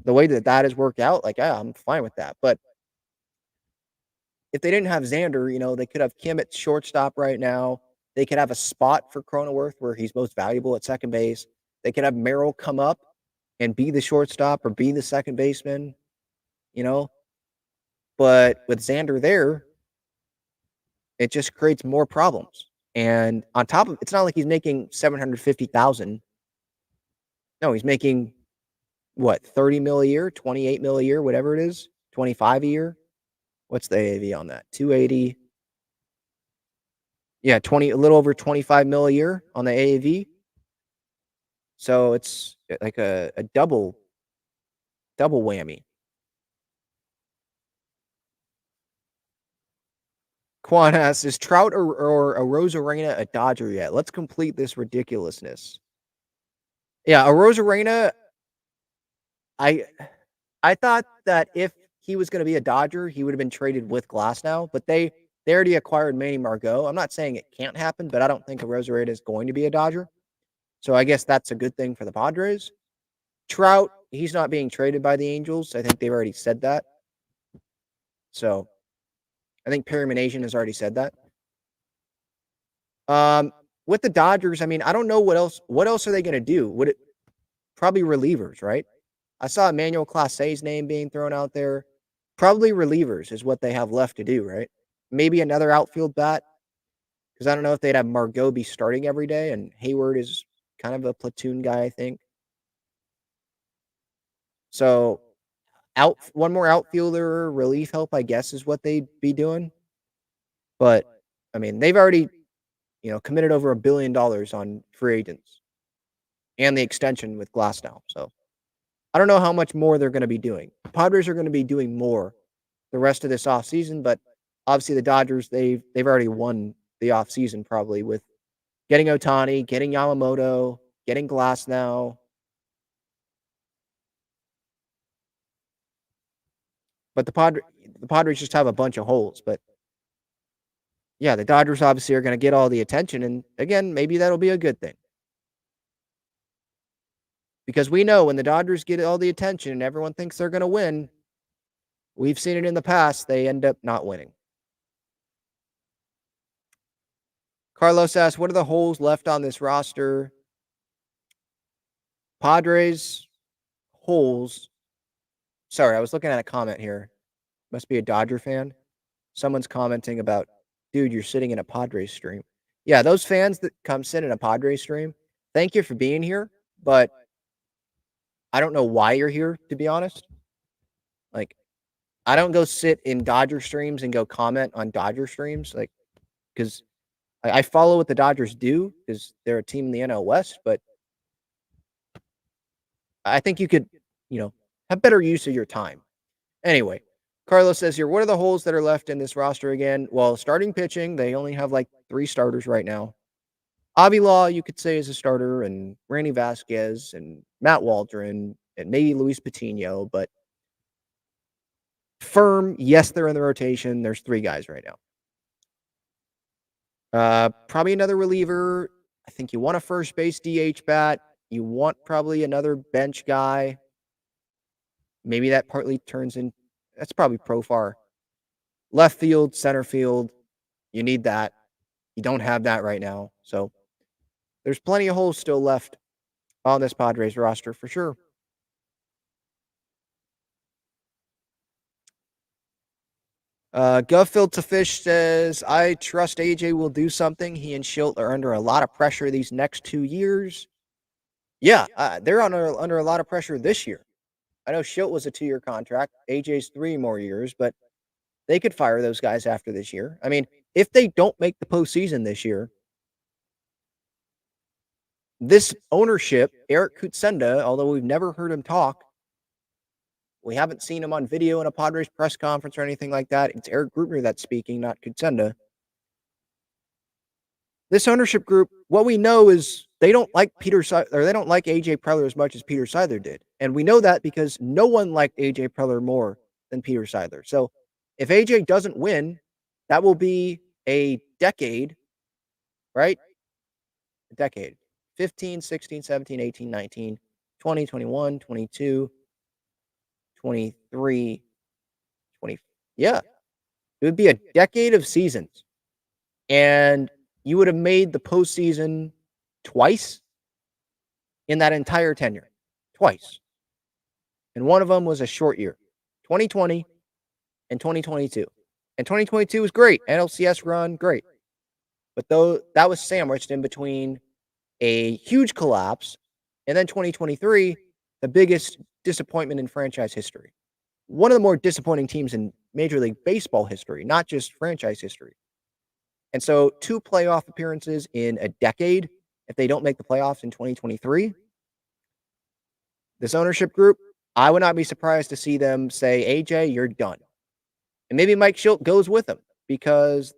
The way that has worked out, like, yeah, I'm fine with that. But if they didn't have Xander, they could have Kim at shortstop right now. They could have a spot for Cronenworth where he's most valuable at second base. They could have Merrill come up and be the shortstop or be the second baseman, But with Xander there, it just creates more problems. And on top of it's not like he's making $750,000. No, he's making what, 30 mil a year, 28 mil a year, whatever it is, 25 a year. What's the AAV on that? 280. Yeah, a little over 25 mil a year on the AAV. So it's like a double Double whammy. Quan asks, is Trout or a Rosarena a Dodger yet? Let's complete this ridiculousness. Yeah, a Rosarena, I thought that if he was going to be a Dodger, he would have been traded with Glass now, but they already acquired Manny Margot. I'm not saying it can't happen, but I don't think a Rosarena is going to be a Dodger. So I guess that's a good thing for the Padres. Trout, he's not being traded by the Angels. I think they've already said that. So I think Perry Minasian has already said that. With the Dodgers, I mean, I don't know what else. What else are they going to do? Would it probably relievers, right? I saw Emmanuel Clase's name being thrown out there. Probably relievers is what they have left to do, right? Maybe another outfield bat, because I don't know if they'd have Margot be starting every day, and Hayward is kind of a platoon guy, I think. So one more outfielder, relief help, I guess, is what they'd be doing. But I mean, they've already, committed over $1 billion on free agents and the extension with Glass now. So I don't know how much more they're going to be doing. The Padres are going to be doing more the rest of this offseason, but obviously the Dodgers, they've already won the offseason probably with getting Ohtani, getting Yamamoto, getting Glass now. But the Padres just have a bunch of holes. But yeah, the Dodgers obviously are going to get all the attention. And again, maybe that'll be a good thing. Because we know when the Dodgers get all the attention and everyone thinks they're going to win, we've seen it in the past, they end up not winning. Carlos asks, what are the holes left on this roster? Padres holes. Sorry, I was looking at a comment here. Must be a Dodger fan. Someone's commenting about, dude, you're sitting in a Padres stream. Yeah, those fans that come sit in a Padres stream, thank you for being here, but I don't know why you're here, to be honest. Like, I don't go sit in Dodger streams and go comment on Dodger streams, like, because I follow what the Dodgers do because they're a team in the NL West, but I think you could, have better use of your time. Anyway, Carlos says here, what are the holes that are left in this roster again? Well, starting pitching, they only have like 3 starters right now. Avila, you could say, is a starter, and Randy Vasquez and Matt Waldron and maybe Luis Patino, but firm, yes, they're in the rotation. There's 3 guys right now. Probably another reliever. I think you want a first base DH bat. You want probably another bench guy. Maybe that partly turns in. That's probably Profar. Left field, center field. You need that. You don't have that right now. So there's plenty of holes still left on this Padres roster for sure. Guffield to Fish says, I trust AJ will do something. He and Schilt are under a lot of pressure these next 2 years. Yeah, they're under a lot of pressure this year. I know Schilt was a 2-year contract. AJ's 3 more years, but they could fire those guys after this year. I mean, if they don't make the postseason this year, this ownership, Eric Kutsenda, although we've never heard him talk, we haven't seen him on video in a Padres press conference or anything like that. It's Eric Grubner that's speaking, not Kutsenda. This ownership group, what we know is they don't like they don't like AJ Preller as much as Peter Seidler did. And we know that because no one liked AJ Preller more than Peter Seidler. So if AJ doesn't win, that will be a decade, right? A decade. 15, 16, 17, 18, 19, 20, 21, 22, 23, 20. Yeah. It would be a decade of seasons. And you would have made the postseason twice in that entire tenure. Twice. And one of them was a short year. 2020 and 2022. And 2022 was great. NLCS run, great. But though that was sandwiched in between a huge collapse and then 2023, the biggest disappointment in franchise history. One of the more disappointing teams in Major League Baseball history, not just franchise history. And so 2 playoff appearances in a decade, if they don't make the playoffs in 2023, this ownership group, I would not be surprised to see them say, AJ, you're done. And maybe Mike Schilt goes with them because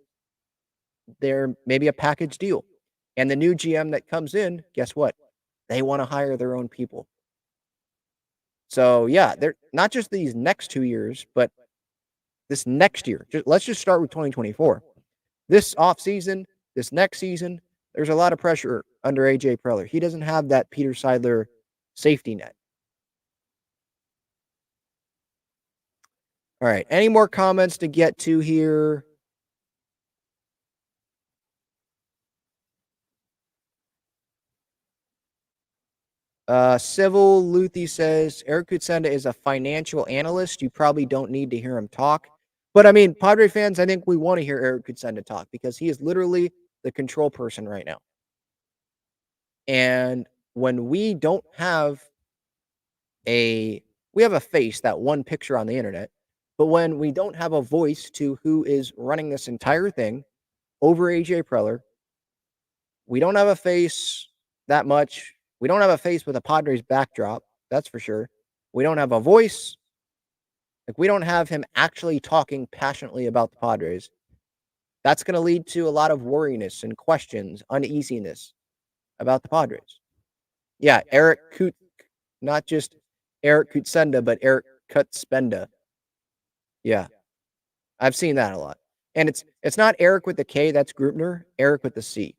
they're maybe a package deal. And the new GM that comes in, guess what? They want to hire their own people. So yeah, they're not just these next 2 years, but this next year. Let's just start with 2024. This offseason, this next season, there's a lot of pressure under AJ Preller. He doesn't have that Peter Seidler safety net. All right. Any more comments to get to here? Civil Luthi says Eric Kutsenda is a financial analyst. You probably don't need to hear him talk. But I mean, Padre fans, I think we want to hear Eric Kutsenda talk because he is literally the control person right now. And when we don't have we have a face, that one picture on the internet, but when we don't have a voice to who is running this entire thing over AJ Preller, we don't have a face that much. We don't have a face with a Padres backdrop, that's for sure. We don't have a voice. Like, we don't have him actually talking passionately about the Padres. That's going to lead to a lot of worriness and questions, uneasiness about the Padres. Yeah, not just Eric Kutsenda, but Eric Kutspenda. Yeah, I've seen that a lot. And it's not Eric with the K, that's Grupner, Eric with the C.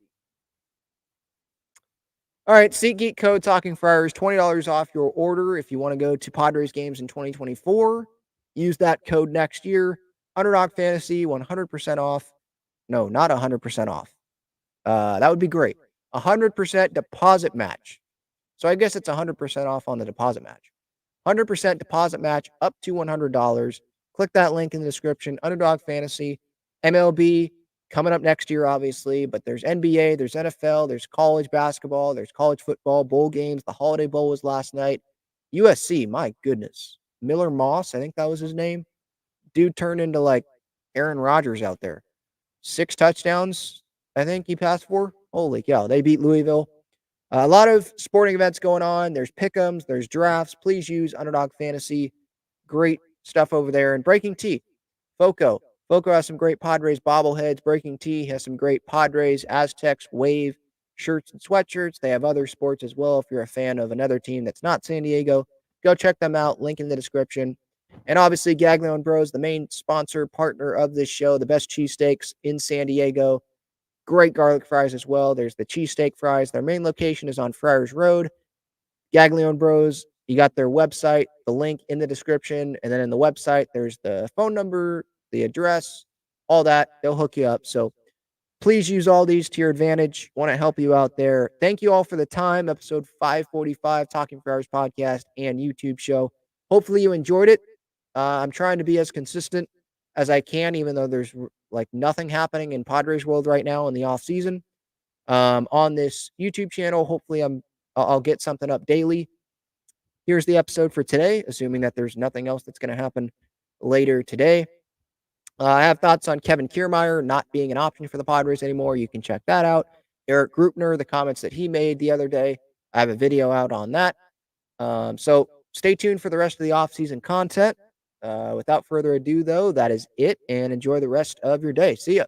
All right, SeatGeek code Talking Friars, $20 off your order if you want to go to Padres games in 2024. Use that code next year. Underdog Fantasy, 100% off. No, not 100% off. That would be great. 100% deposit match. So I guess it's 100% off on the deposit match. 100% deposit match up to $100. Click that link in the description. Underdog Fantasy, MLB, coming up next year, obviously, but there's NBA, there's NFL, there's college basketball, there's college football, bowl games. The Holiday Bowl was last night. USC, my goodness. Miller Moss, I think that was his name. Dude turned into like Aaron Rodgers out there. 6 touchdowns, I think he passed for. Holy cow, they beat Louisville. A lot of sporting events going on. There's pick'ems, there's drafts. Please use Underdog Fantasy. Great stuff over there. And Breaking Tea, Foco. Foco has some great Padres bobbleheads. Breaking Tea has some great Padres, Aztecs, Wave shirts and sweatshirts. They have other sports as well. If you're a fan of another team that's not San Diego, go check them out. Link in the description. And obviously, Gaglione Bros, the main sponsor, partner of this show, the best cheesesteaks in San Diego. Great garlic fries as well. There's the cheesesteak fries. Their main location is on Friars Road. Gaglione Bros, you got their website, the link in the description. And then in the website, there's the phone number, the address, all that. They'll hook you up. So please use all these to your advantage. Want to help you out there. Thank you all for the time. Episode 545, Talking Friars podcast and YouTube show. Hopefully you enjoyed it. I'm trying to be as consistent as I can, even though there's like nothing happening in Padres world right now in the off season. On this YouTube channel, hopefully I'll get something up daily. Here's the episode for today, assuming that there's nothing else that's going to happen later today. I have thoughts on Kevin Kiermaier not being an option for the Padres anymore. You can check that out. Eric Grupner, the comments that he made the other day. I have a video out on that. So stay tuned for the rest of the offseason content. Without further ado, though, that is it, and enjoy the rest of your day. See ya.